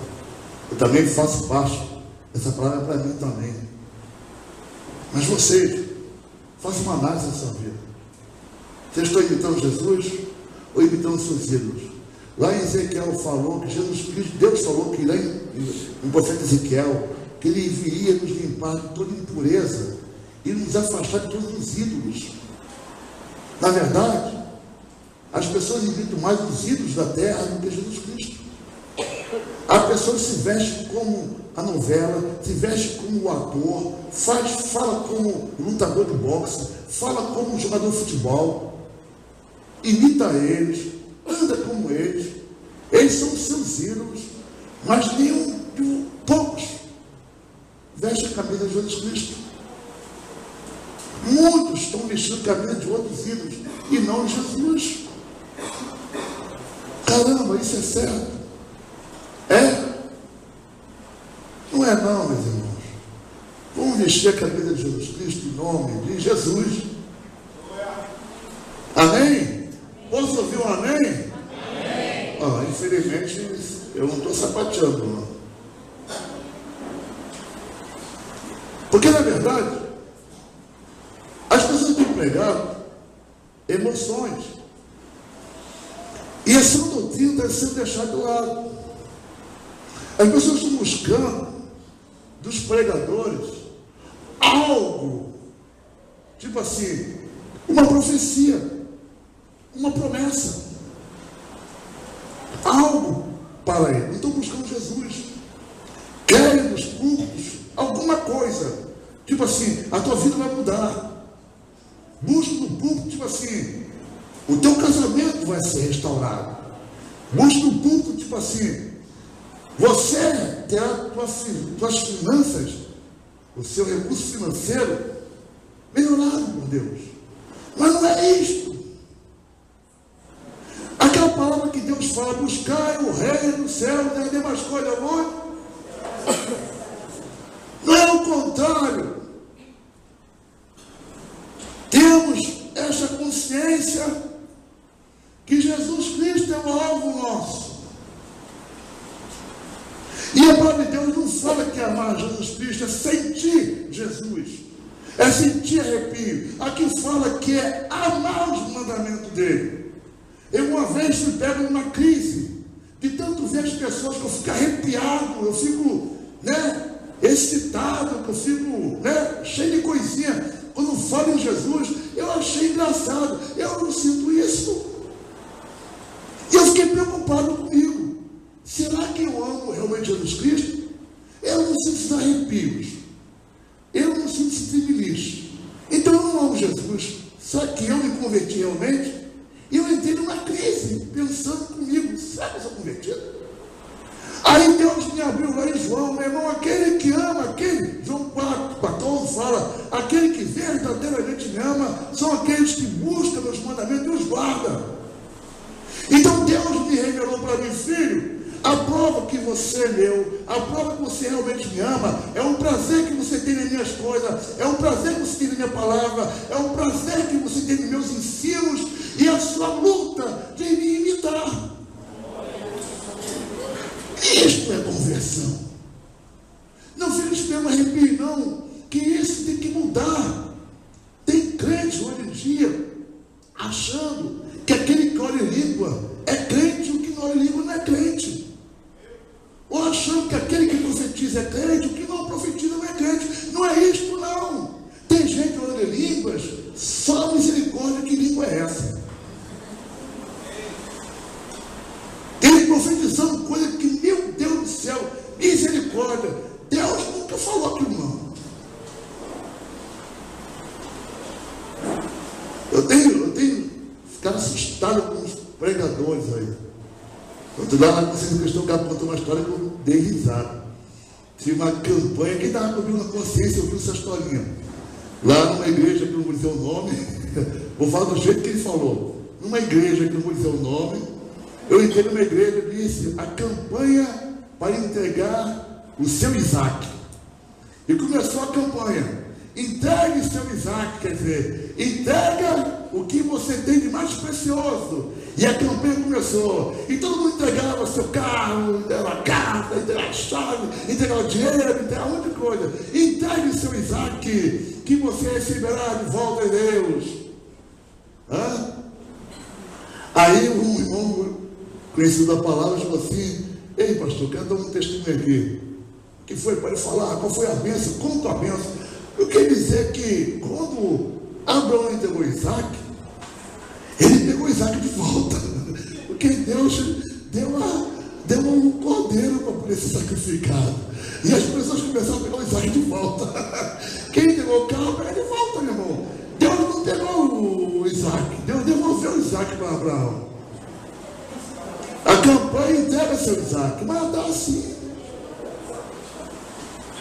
Eu também faço parte. Essa palavra é para mim também. Mas vocês, façam uma análise da sua vida. Vocês estão imitando Jesus ou imitando seus ídolos? Lá em Ezequiel falou que Jesus Cristo, Deus falou que lá em profeta Ezequiel, que ele viria nos limpar de toda impureza e nos afastar de todos os ídolos. Na verdade, as pessoas imitam mais os ídolos da terra do que Jesus Cristo. A pessoa se veste como a novela, se veste como o ator, fala como lutador de boxe, fala como jogador de futebol, imita eles, anda como eles. Eles são os seus ídolos, mas poucos vestem a camisa de Jesus Cristo. Muitos estão vestindo a camisa de outros ídolos e não de Jesus. Caramba, isso é certo? É? Não é é não, meus irmãos. Vamos vestir a camisa de Jesus Cristo em nome de Jesus. Amém? Posso ouvir um amém? Amém. Infelizmente, eu não estou sapateando, não. Porque, na verdade, as pessoas têm pregado emoções. E essa doutrina deve ser deixada de lado. As pessoas estão buscando dos pregadores algo, tipo assim, uma profecia, uma promessa, algo para ele. Não estão buscando Jesus. Querem nos cultos alguma coisa, tipo assim, a tua vida vai mudar. Busca no púlpito, tipo assim, o teu casamento vai ser restaurado. Busca no púlpito, tipo assim, você terá tuas finanças, o seu recurso financeiro melhorado por Deus. Mas não é isto. Aquela palavra que Deus fala, buscai o reino do céu, não é demais coisa hoje. Não é o contrário. Temos essa consciência que Jesus Cristo é o alvo nosso. E a palavra de Deus não fala que amar Jesus Cristo é sentir Jesus, é sentir arrepio. Aqui fala que é amar os mandamentos dele. Eu uma vez fui pego numa crise, de tanto ver as pessoas que eu fico arrepiado, eu fico, excitado, que eu fico, cheio de coisinha. Quando falo em Jesus, eu achei engraçado. Eu não sinto isso. E eu fiquei preocupado comigo. Será que eu amo realmente Jesus Cristo? Eu não sinto esses arrepios. Eu não sinto esse tremelique. Então eu não amo Jesus. Será que eu me converti realmente? E eu entrei numa crise, pensando comigo, será que eu sou convertido? Aí Deus me abriu lá em João, meu irmão, aquele que ama, João 4:14 fala, aquele que verdadeiramente me ama, são aqueles que buscam meus mandamentos e os guardam. Então Deus me revelou para mim, filho, a prova que você é meu, a prova que você realmente me ama, é um prazer que você tem nas minhas coisas, é um prazer que você tem na minha palavra, é um prazer que você tem nos meus ensinos, e a sua luta de me imitar. Isto é conversão. Não fique esperando arrepio, não, que isso tem que mudar. Tem crente hoje em dia achando que aquele que ora em língua é crente, o que não ora em língua não é crente. Ou achando que aquele que profetiza é crente, o que não profetiza não é crente. Não é isto, não. Tem gente orando em línguas, só misericórdia, que língua é essa? Tem profetizando coisa que, meu Deus do céu, misericórdia. Deus nunca falou aquilo, não. Eu tenho ficado assustado com os pregadores aí. Outro lá na consciência cristã, o cara contou uma história que eu dei risada. Tinha uma campanha, quem estava comigo na consciência ouviu essa historinha. Lá numa igreja, que não vou dizer o nome, vou falar do jeito que ele falou. Numa igreja, que não vou dizer o nome, eu entrei numa igreja e disse, a campanha para entregar o seu Isaac. E começou a campanha. Entregue seu Isaac, quer dizer, entrega o que você tem de mais precioso. E a campanha começou. E todo mundo entregava seu carro, entregava a carta, entregava a chave, entregava dinheiro, entregava muita coisa. Entregue seu Isaac, que você receberá de volta em Deus. Aí um irmão conhecido da palavra falou assim, ei pastor, quero dar um testemunho aqui. O que foi para ele falar? Qual foi a bênção? Conta a bênção. Eu quero dizer que quando Abraão entregou Isaac, ele pegou Isaac de volta. Porque Deus deu um cordeiro para poder ser sacrificado. E as pessoas começaram a pegar o Isaac de volta. Quem entregou o carro, pega de volta, meu irmão. Deus não pegou o Isaac. Deus devolveu o Isaac para Abraão. A campanha entrega seu Isaac, mas dá assim.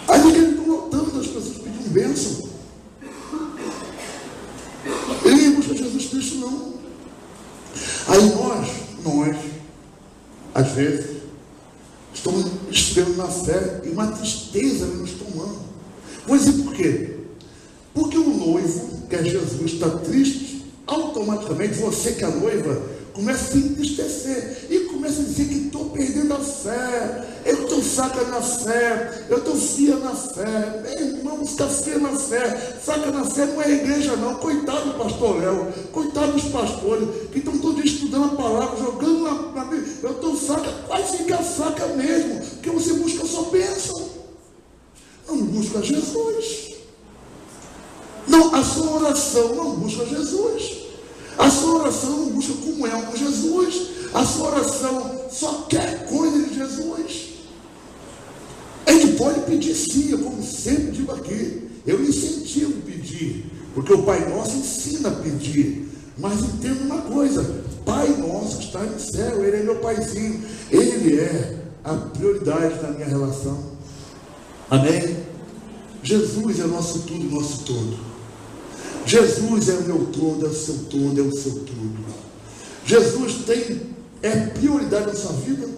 Aí ele está lotando as pessoas pedindo bênção. Ele não busca Jesus Cristo, não. Aí nós, às vezes, estamos esperando na fé, e uma tristeza nos tomando. Vou dizer por quê? Porque o noivo, que é Jesus, está triste, automaticamente você que é noiva, começa a se entristecer e começa a dizer que estou perdendo a fé, eu estou fraca na fé, eu estou fria na fé. Meu irmão, está fria na fé, fraca na fé não é igreja não. Coitado do pastor Léo, coitado dos pastores que estão todos estudando a palavra, jogando na Bíblia. Eu estou fraca, vai ficar fraca mesmo, porque você busca só bênção, não busca Jesus. Não, a sua oração não busca Jesus. A sua oração não busca comunhão com Jesus. A sua oração só quer coisa de Jesus. A gente pode pedir sim, eu como sempre digo aqui, eu incentivo pedir, porque o Pai Nosso ensina a pedir. Mas entenda uma coisa, Pai Nosso que está no céu, Ele é meu Paizinho, Ele é a prioridade da minha relação. Amém? Jesus é nosso tudo, nosso todo. Jesus é o meu todo, é o seu todo, é o seu tudo. Jesus é prioridade na sua vida.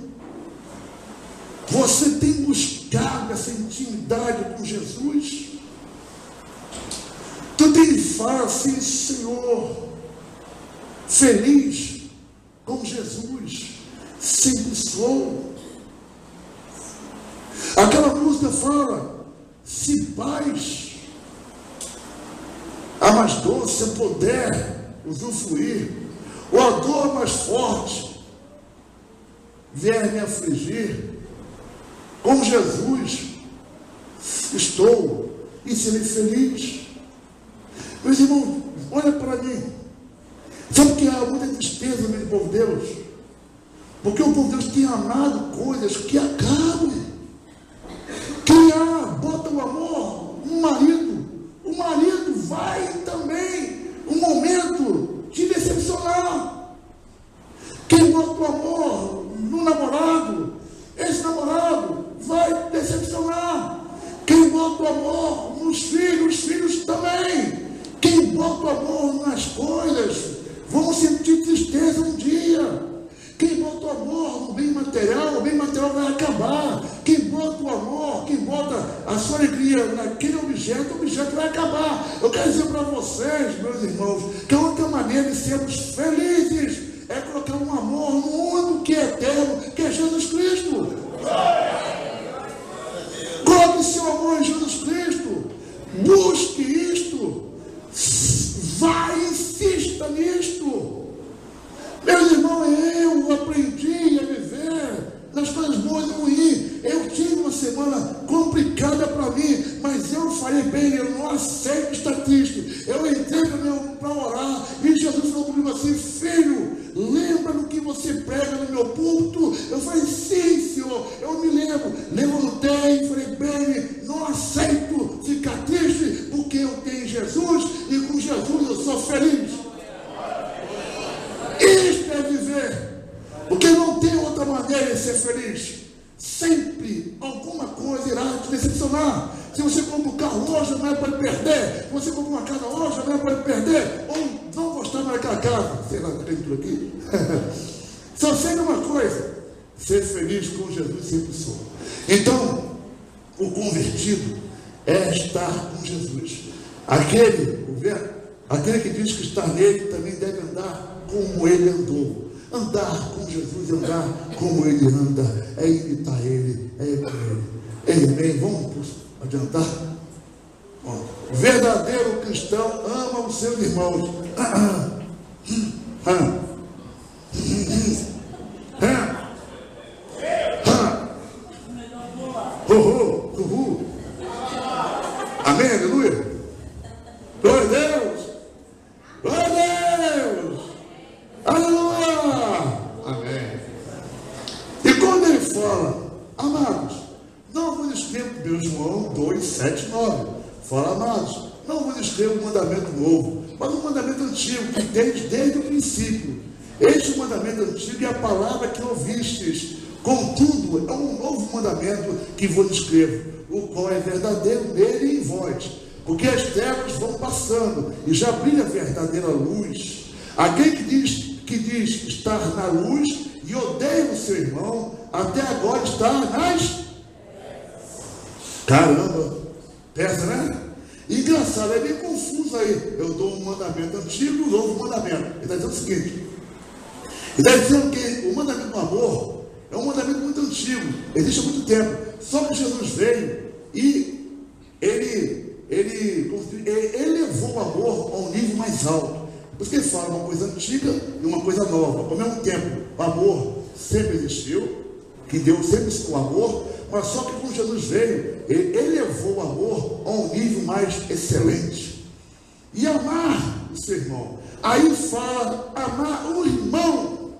Você tem buscado essa intimidade com Jesus? Tu tem falado assim, Senhor, feliz com Jesus, sempre sou. Aquela música fala, se paz a mais doce eu puder usufruir, ou a dor mais forte vier me afligir, com Jesus estou e serei feliz. Meus irmãos, olha para mim. Sabe que há muita tristeza no meio do povo de Deus? Porque o povo de Deus tem amado coisas que acabam. Criar, bota o amor no marido. O marido vai também um momento de decepcionar. Quem bota o amor no namorado, esse namorado vai decepcionar. Quem bota o amor nos filhos, os filhos também. Quem bota o amor nas coisas, vão sentir tristeza um dia. Quem bota o amor no bem material, o bem material vai acabar. Quem bota o amor, quem bota a sua alegria naquele objeto, o objeto vai acabar. Eu quero dizer para vocês, meus irmãos, que a única maneira de sermos felizes é colocar um amor no único que é eterno, que é Jesus Cristo. Coloque seu amor em Jesus Cristo. Busque isto. Vai, insista nisto. Meus irmãos, eu aprendi a viver nas coisas boas e ruins. Eu tive uma semana complicada para mim, mas eu falei bem, eu não aceito estar triste. Eu entrei para orar e Jesus falou comigo assim, filho, lembra do que você prega no meu púlpito? Eu falei, sim, Senhor, eu me lembro. Levantei, falei, bem, não aceito ficar triste, porque eu tenho Jesus e com Jesus eu sou feliz. Isto é viver, porque não tem outra maneira de ser feliz. Sempre alguma coisa irá te decepcionar. Se você compra um carro hoje, amanhã pode perder. Se você compra uma casa hoje, amanhã pode perder. Ou não gostar mais daquela casa. Sei lá, tem tudo aqui. Só sei uma coisa: ser feliz com Jesus sempre sou. Então, o convertido é estar com Jesus. Aquele que diz que está nele também deve andar como ele andou. Andar com Jesus, andar como ele anda, é imitar ele, é ir com ele. Amém? Vamos adiantar? Bom, o verdadeiro cristão ama os seus irmãos. Amém? Aleluia? Glória a Deus! Glória a Deus! Aleluia! Amém. E quando ele fala, amados, não vos escrevo, João 2, 7, 9. Fala, amados, não vos escrevo um mandamento novo, mas um mandamento antigo, que desde o princípio. Este mandamento antigo é a palavra que ouvistes. Contudo, é um novo mandamento que vos escrevo, o qual é verdadeiro nele e em vós. Porque as trevas vão passando e já brilha a verdadeira luz. Aquele que diz estar na luz e odeia o seu irmão, até agora está nas... Caramba, pesa, né? Engraçado, é bem confuso aí. Eu dou um mandamento antigo e um novo mandamento. Ele está dizendo o seguinte: ele está dizendo que o mandamento do amor é um mandamento muito antigo, existe há muito tempo. Só que Jesus veio e ele elevou o amor a um nível mais alto. Por isso que ele fala uma coisa antiga e uma coisa nova. Ao mesmo tempo, o amor sempre existiu, que Deus sempre ensinou o amor, mas só que quando Jesus veio, ele elevou o amor a um nível mais excelente. E amar o seu irmão. Aí fala amar o irmão.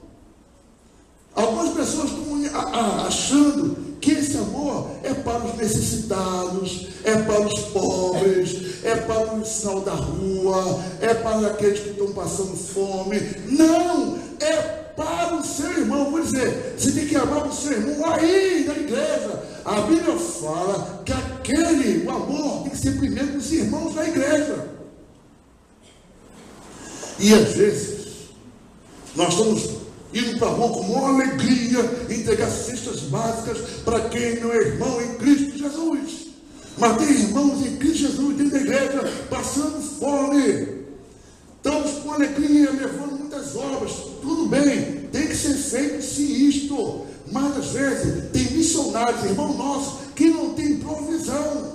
Algumas pessoas estão achando que esse amor é para os necessitados, é para os pobres, é para o sinal da rua, é para aqueles que estão passando fome. Não! É para o seu irmão. Vou dizer, você tem que amar o seu irmão aí na igreja. A Bíblia fala que o amor tem que ser primeiro com os irmãos da igreja. E às vezes, nós estamos indo para a rua com uma alegria, entregar cestas básicas para quem não é irmão em Cristo Jesus. Mas tem irmãos em Cristo Jesus dentro da igreja passando fome. Estamos com alegria, levando muitas obras. Tudo bem, tem que ser feito sim isto. Mas às vezes tem missionários, irmão nosso, que não tem provisão.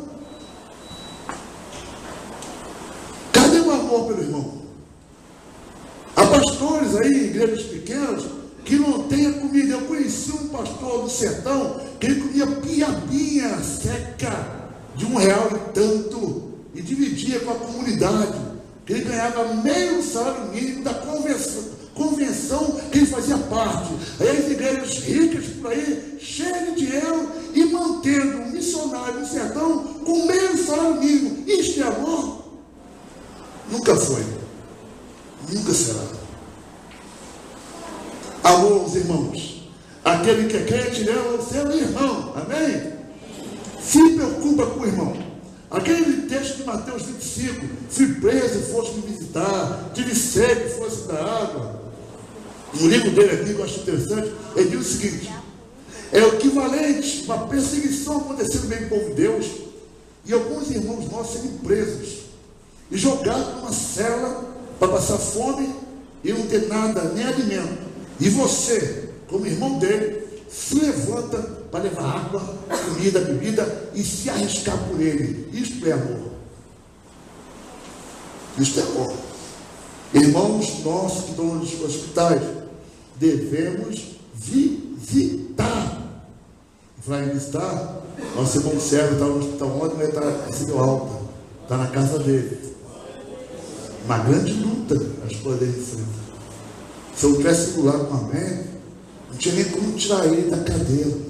Cadê o amor pelo irmão? Há pastores aí, em igrejas pequenas, que não tem a comida. Eu conheci um pastor do sertão que ele comia piabinha seca de R$1 e tanto e dividia com a comunidade. Que ele ganhava meio salário mínimo da convenção que ele fazia parte. Aí as igrejas ricas por aí, cheias de dinheiro e mantendo um missionário no sertão com meio salário mínimo. Isto é amor? Nunca foi. Nunca será. Amor aos irmãos. Aquele que é crente é o seu irmão. Amém? Se preocupa com o irmão. Aquele texto de Mateus 25, fui preso e foste me visitar, tive sede e fosse da água. No livro dele aqui, que eu acho interessante, ele diz o seguinte: é o equivalente, uma perseguição acontecendo no meio do povo de Deus, e alguns irmãos nossos serem presos e jogados numa cela para passar fome e não ter nada, nem alimento. E você, como irmão dele, se levanta para levar água, comida, bebida e se arriscar por ele. Isto é amor. Isto é amor. Irmãos nossos que estão nos hospitais, devemos visitar. Vai visitar? Nosso irmão servo está no hospital ontem, mas está sendo alta. Está na casa dele. Uma grande luta as coisas dele enfrentam. Se eu tivesse ido lá com uma mãe, não tinha nem como tirar ele da cadeira.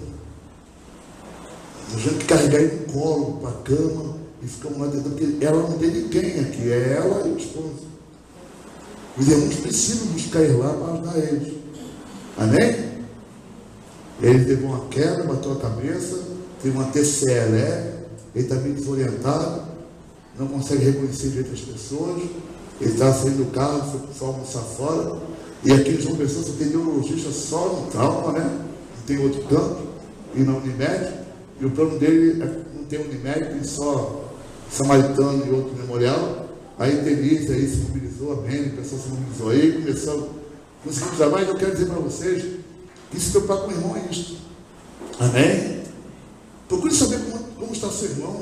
Nós tínhamos que carregar ele no colo, para a cama, e ficamos lá dentro, porque ela não tem ninguém aqui, é ela e o esposo. Os irmãos precisam buscar ele lá para ajudar eles. Amém? Ele teve uma queda, bateu a cabeça, teve uma TCLE, ele está meio desorientado, não consegue reconhecer direito as pessoas, ele estava saindo do carro, foi só almoçar fora, e aqui em João Pessoa só tem neurologista só no trauma, né? Não tem outro canto, e na Unimed, e o plano dele não tem Unimed, tem só Samaritano e outro memorial. Aí Denise aí se mobilizou, amém, a pessoa se mobilizou aí, começou a conseguir trabalho. Eu quero dizer para vocês que se preocupar com o irmão é isto. Amém? Procure saber como está seu irmão.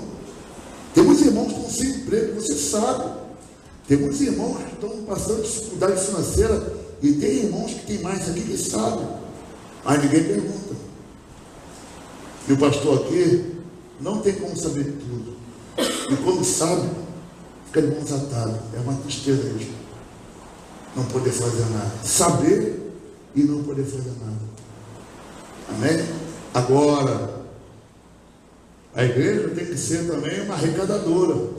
Tem muitos irmãos que estão sem emprego, você sabe. Tem muitos irmãos que estão passando dificuldade financeira, e tem irmãos que tem mais aqui que sabem, mas ninguém pergunta. E o pastor aqui não tem como saber tudo. E quando sabe, fica de mãos atadas. É uma tristeza mesmo. Não poder fazer nada. Saber e não poder fazer nada. Amém? Agora, a igreja tem que ser também uma arrecadadora.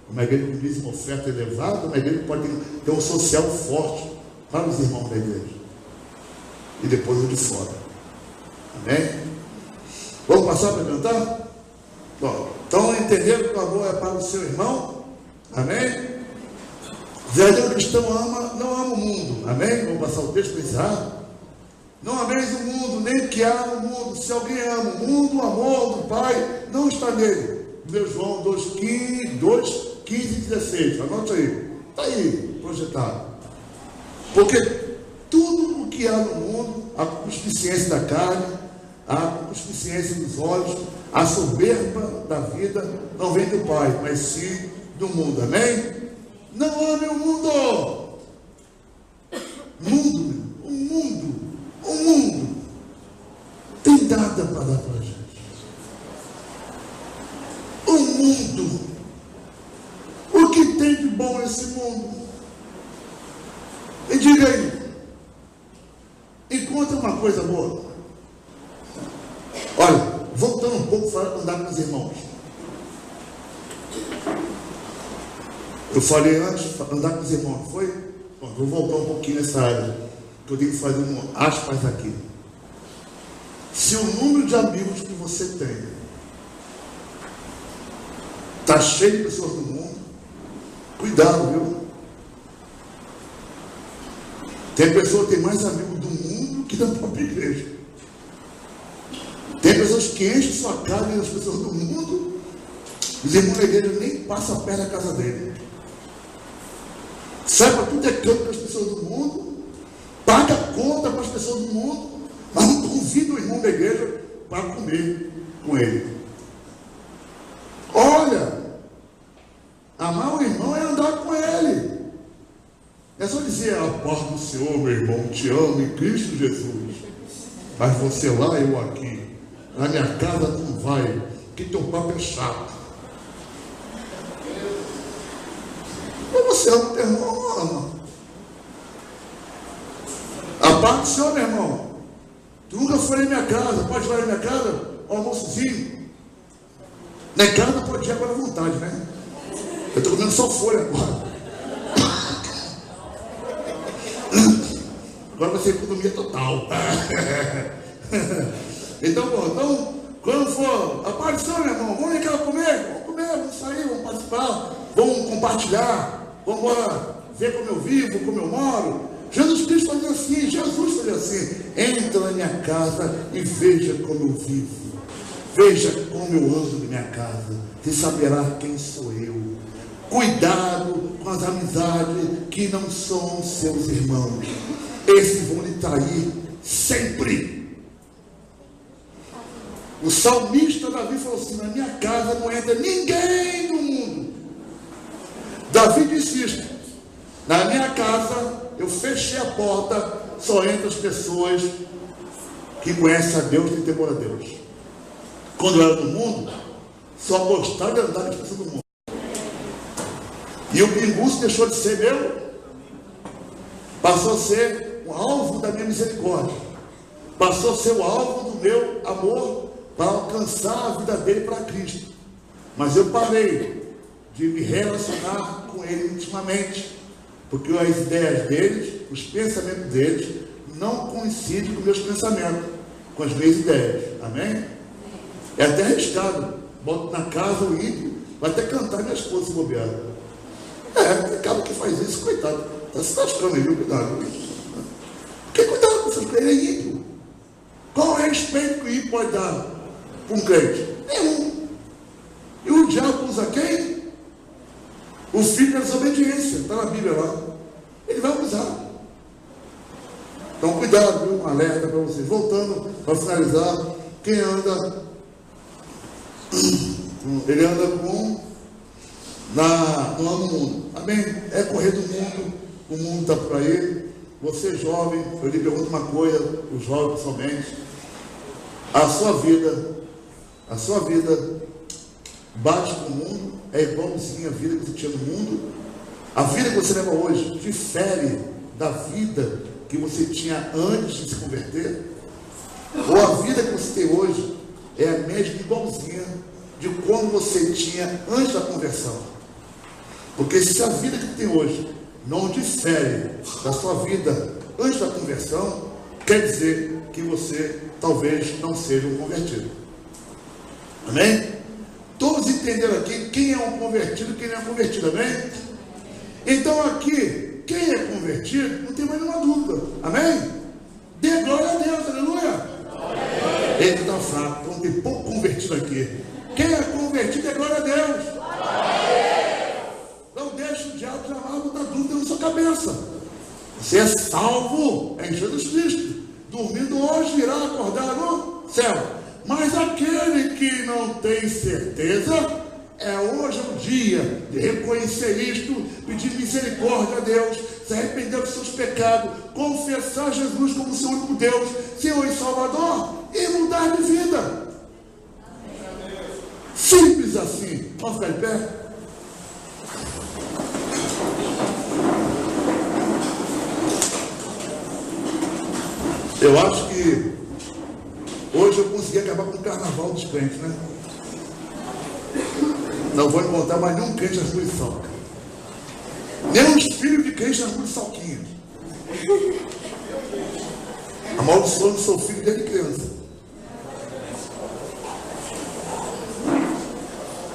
Uma igreja que diz uma oferta elevada, uma igreja que pode ter um social forte para os irmãos da igreja. E depois o de fora. Amém? Vamos passar para cantar? Bom, então entenderam que o amor é para o seu irmão? Amém? Verdadeiro cristão não ama o mundo. Amém? Vamos passar o texto para encerrar. Não ameis o mundo, nem o que há no mundo. Se alguém ama o mundo, o amor do Pai não está nele. 1 João 2,15 e 16. Anote aí. Está aí, projetado. Porque tudo o que há no mundo, a concupiscência da carne, a concupiscência dos olhos, a soberba da vida, não vem do Pai, mas sim do mundo. Amém? Não ame o mundo. O mundo tem nada para dar para a gente. O mundo, o que tem de bom nesse mundo? E diga aí, encontra uma coisa boa. Olha, voltando um pouco para andar com os irmãos. Eu falei antes, andar com os irmãos, foi? Bom, vou voltar um pouquinho nessa área. Eu tenho que fazer um aspas aqui. Se o número de amigos que você tem está cheio de pessoas do mundo, cuidado, viu? Tem pessoa que tem mais amigos do mundo que da própria igreja. Tem pessoas que enchem sua casa e as pessoas do mundo, os irmãos da igreja nem passam perto da casa dele. Sai para tudo é canto com as pessoas do mundo, paga conta para as pessoas do mundo, mas não convida o irmão da igreja para comer com ele. Olha, amar o irmão é andar com ele. É só dizer, a paz do Senhor, meu irmão, te amo em Cristo Jesus. Mas você lá, eu aqui. Na minha casa tu não vai, que teu papo é chato. Mas você ama o teu irmão, ama. A paz do Senhor, meu irmão. Tu nunca foi na minha casa, pode ir lá na minha casa, ó, almoçozinho. Na casa pode ir agora à vontade, né? Eu estou comendo só folha agora. Agora vai ser economia total. Então, quando for, a paz do Senhor, meu irmão, vamos naquela comer, vamos sair, vamos participar, vamos compartilhar, vamos embora ver como eu vivo, como eu moro. Jesus Cristo fazia assim, Jesus fazia assim. Entra na minha casa e veja como eu vivo. Veja como eu ando na minha casa. Você saberá quem sou eu. Cuidado com as amizades que não são seus irmãos. Esses vão lhe trair sempre. O salmista Davi falou assim, na minha casa não entra ninguém do mundo. Davi disse isto, na minha casa eu fechei a porta, só entram as pessoas que conhecem a Deus e têm temor a Deus. Quando eu era no mundo, só gostava de andar com as pessoas do mundo. E o pinguço deixou de ser meu, passou a ser um alvo da minha misericórdia, passou a ser o alvo do meu amor para alcançar a vida dele para Cristo. Mas eu parei de me relacionar com ele intimamente, porque as ideias deles, os pensamentos deles, não coincidem com meus pensamentos, com as minhas ideias. Amém? É até arriscado. Boto na casa o ímpio, vai até cantar minha esposa se bobear. Tem cara que faz isso, coitado. Está se lascando aí, viu? Cuidado. Porque cuidado com essas coisas, ele é ímpio. Qual é o respeito que o ímpio pode dar para um crente? Nenhum. E o diabo usa quem? O filho da desobediência, está na Bíblia lá. Ele vai usar. Então, cuidado, viu? Um alerta para vocês. Voltando, para finalizar, quem anda, ele anda com, não anda no mundo. Amém? É correr do mundo, o mundo está por aí. Você jovem, eu lhe pergunto uma coisa, os jovens somente, a sua vida bate com o mundo, é igualzinho a vida que você tinha no mundo. A vida que você leva hoje difere da vida que você tinha antes de se converter? Ou a vida que você tem hoje é a mesma, igualzinha de como você tinha antes da conversão? Porque se a vida que tem hoje não difere da sua vida antes da conversão, quer dizer que você talvez não seja um convertido. Amém? Todos entenderam aqui quem é um convertido e quem não é convertido, amém? Então aqui, quem é convertido, não tem mais nenhuma dúvida, amém? Dê glória a Deus, aleluia. Ele está fraco, então tem pouco convertido aqui. Quem é convertido é glória a Deus. Não deixe o diabo jamais botar dúvida na sua cabeça. Você é salvo em Jesus Cristo. Dormindo hoje, irá acordar no céu. Mas aquele que não tem certeza, hoje o dia de reconhecer isto, pedir misericórdia a Deus, se arrepender dos seus pecados, confessar Jesus como seu único Deus, Senhor e Salvador, e mudar de vida. Simples assim. Vamos ficar de pé? Eu acho que hoje eu consegui acabar com o carnaval dos crentes, né? Não vou encontrar mais nenhum crente nas ruas de salca. Nem os filhos de crente nas ruas de salquinha. Amaldiçoando seu filho desde criança.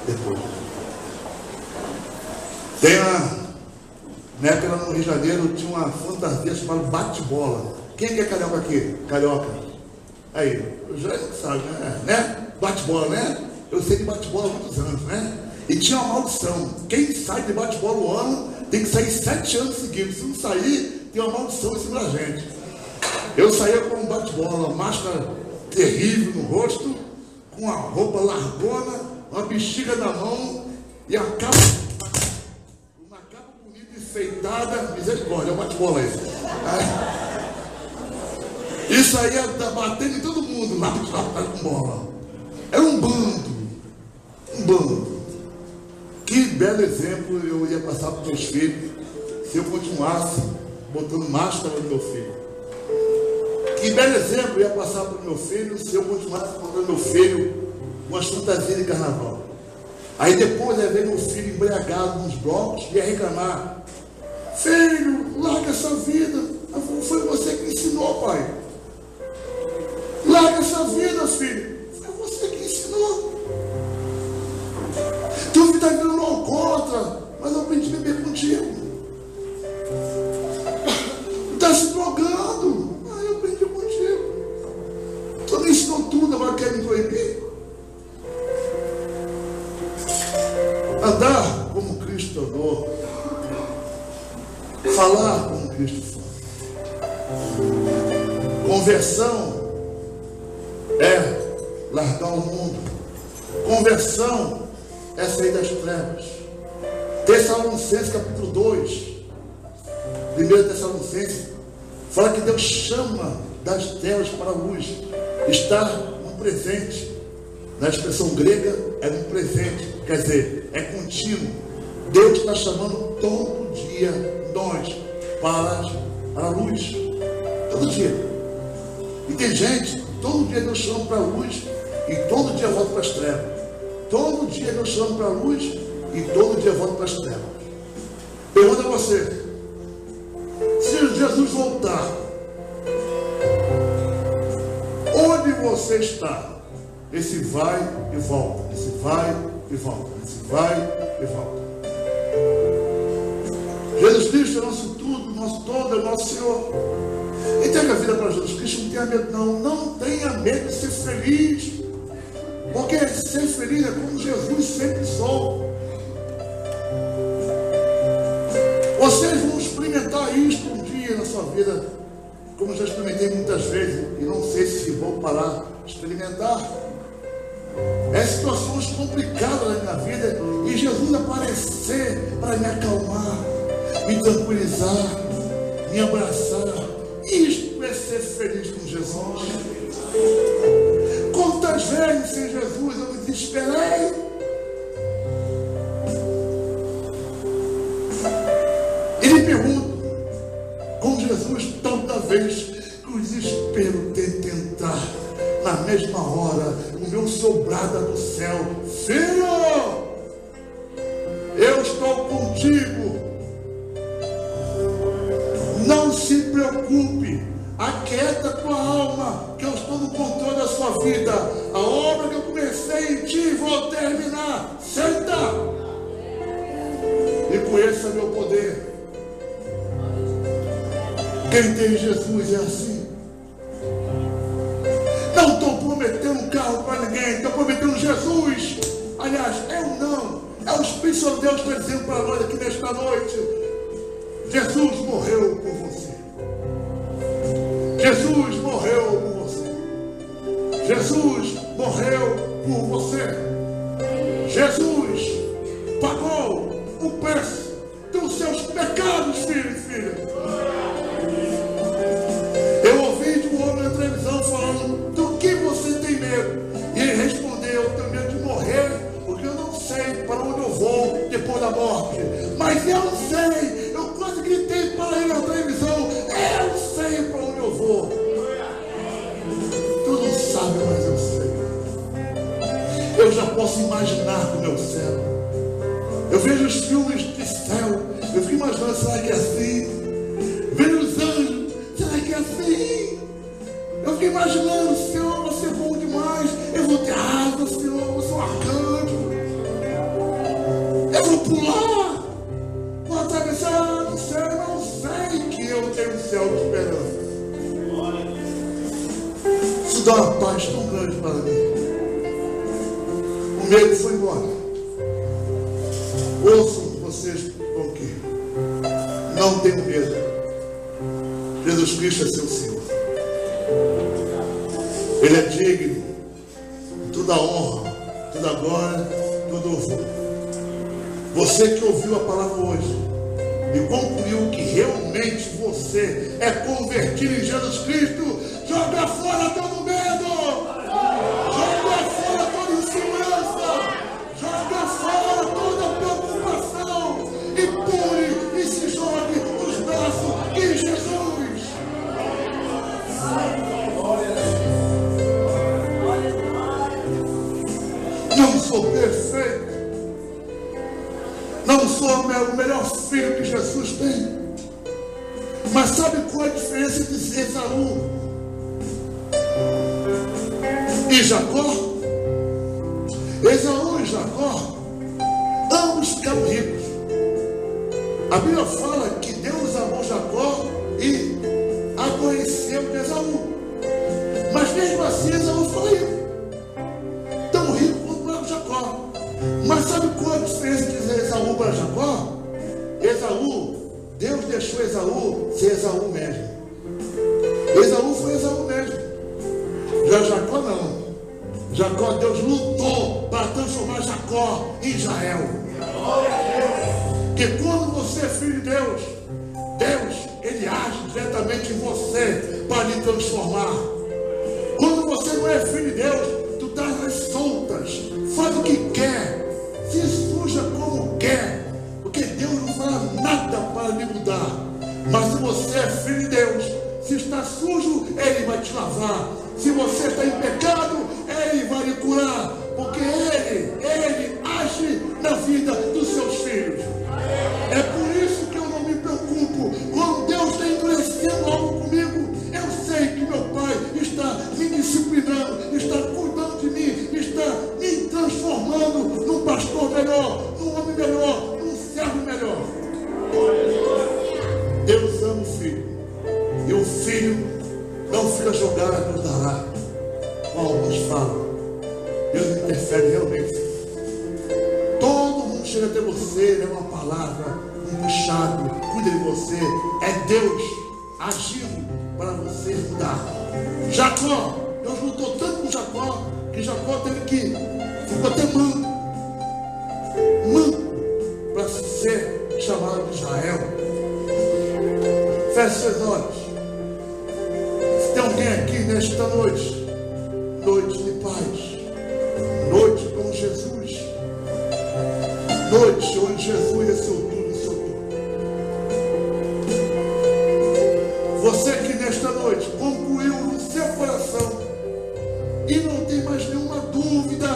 Depois. Tem na época lá no Rio de Janeiro, tinha uma fantasia chamada bate-bola. Quem que é carioca aqui? Carioca. Aí, o Jair sabe, né? Bate-bola, né? Eu sei de bate-bola há muitos anos, né? E tinha uma maldição. Quem sai de bate-bola o ano tem que sair 7 anos seguidos. Se não sair, tem uma maldição em cima da gente. Eu saía com um bate-bola, máscara terrível no rosto, com uma roupa largona, uma bexiga na mão e a capa, uma capa bonita, enfeitada. Misericórdia, é um bate-bola aí. Isso aí ia batendo em todo mundo lá com bola. Era um bando. Um bando. Que belo exemplo eu ia passar para os meus filhos se eu continuasse botando máscara no meu filho. Que belo exemplo eu ia passar para o meu filho se eu continuasse botando meu filho umas fantasias de carnaval. Aí depois ia ver meu filho embriagado nos blocos e ia reclamar: filho, larga essa vida. Foi você que ensinou, pai. Larga essa vida, filho. Foi você que ensinou. Tu está virando alcoólatra, mas eu aprendi a beber contigo. Tu está se drogando, eu aprendi contigo. Tu me ensinou tudo, agora quer me proibir? Andar como Cristo andou, falar como Cristo falou. Conversão é largar o mundo. Conversão é sair das trevas. Tessalonicenses capítulo 2, 1 Tessalonicenses, fala que Deus chama das trevas para a luz. Está no presente. Na expressão grega é no presente, quer dizer, é contínuo. Deus está chamando todo dia nós para a luz. Todo dia. E tem gente, todo dia Deus chama para a luz e todo dia volta para as trevas. Todo dia Deus chama para a luz e todo dia volta para as trevas. Pergunta a você: se Jesus voltar, onde você está? Esse vai e volta, esse vai e volta, esse vai e volta. Jesus Cristo é nosso tudo, nosso todo, é nosso Senhor. Entrega a vida para Jesus Cristo, não tenha medo não. Não tenha medo de ser feliz. Porque ser feliz é como Jesus sempre sou. Vocês vão experimentar isto um dia na sua vida, como eu já experimentei muitas vezes, e não sei se vou parar de experimentar. Situações complicadas na minha vida, e Jesus aparecer para me acalmar, me tranquilizar, me abraçar. Isto é ser feliz com Jesus. Quantas vezes sem Jesus eu me desesperei? E lhe pergunto, com Jesus, tanta vez que o desespero tenta entrar, na mesma hora, o meu sobrada do céu: filho, eu estou contigo. Não se preocupe, aquieta tua alma, que eu estou no controle da sua vida. A obra que eu comecei em ti, vou terminar. Senta e conheça meu poder. Quem tem Jesus é assim. Jesus, aliás, é o Espírito Santo de Deus que está dizendo para nós aqui nesta noite: Jesus morreu por você. Jesus morreu por você. Jesus morreu por você. Jesus pagou o preço dos seus pecados, filho e filha. Eu ouvi de um homem na televisão falando: do que você tem medo? E ele respondeu: eu tenho medo de morrer, porque eu não sei para onde eu vou depois da morte. Mas eu sei. Eu quase gritei para ele na televisão: eu sei para onde eu vou. Tu não sabe, mas eu sei. Eu já posso imaginar como é o céu. Eu vejo os filmes de céu. Eu fico imaginando: será que é assim? Vejo os anjos. Será que é assim? Eu fico imaginando: Senhor, você é bom demais. Eu vou ter asas, Senhor, eu sou um arcanjo. Eu vou pular. Vou atravessar o céu. Eu não sei que eu tenho o céu de esperança. Isso dá uma paz tão grande para mim. O medo foi embora. Ouçam vocês com que não tenham medo. Jesus Cristo é seu Senhor. Ele é digno de toda a honra, toda a glória, todo louvor. Você que ouviu a palavra hoje e concluiu que realmente você é convertido em Jesus Cristo, joga fora todo medo, joga fora toda insegurança, joga fora toda preocupação e pule e se jogue nos braços de Jesus. Não sou perfeito, não sou o melhor filho que Jesus tem, mas sabe qual é a diferença entre Esaú e Jacó? Esaú e Jacó, ambos ficaram ricos. A Bíblia fala que Deus amou Jacó e aborreceu de Esaú, mas mesmo assim Esaú foi rico, tão rico quanto Jacó. Mas sabe qual é a diferença de Esaú para Jacó? Esaú, Deus deixou Esaú ser Esaú mesmo. Esaú foi Esaú mesmo. Já Jacó não. Jacó, Deus lutou para transformar Jacó em Israel. Porque quando você é filho de Deus, Deus, Ele age diretamente em você para lhe transformar. Quando você não é filho de Deus, tu dá as soltas, faz o que quer, se suja como quer, porque Deus não faz nada para lhe mudar. Mas se você é filho de Deus, se está sujo, Ele vai te lavar. Se você está em pecado, Ele vai lhe curar, porque Ele age na vida dos seus filhos. É por isso que eu não me preocupo. Quando Deus está endurecendo algo comigo, eu sei que meu Pai está me disciplinando, está cuidando de mim, está me transformando num pastor melhor, num homem melhor, num servo melhor. Deus ama o filho, e o filho não fica jogado no dará. Como alguns falam, Deus interfere realmente. Todo mundo chega até você, leva uma palavra, um puxado, cuida de você. É Deus agindo para você mudar. Jacó, Deus lutou tanto com Jacó, que Jacó teve que, ficou até manco para ser chamado de Israel. Feche seus olhos. Se tem alguém aqui nesta noite, noite de paz, noite com Jesus, noite onde Jesus é seu tudo e seu tudo. Você que nesta noite concluiu no seu coração e não tem mais nenhuma dúvida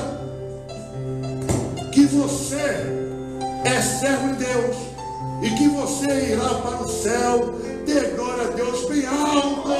que você é servo de Deus e que você irá para o céu, dê glória a Deus bem alto.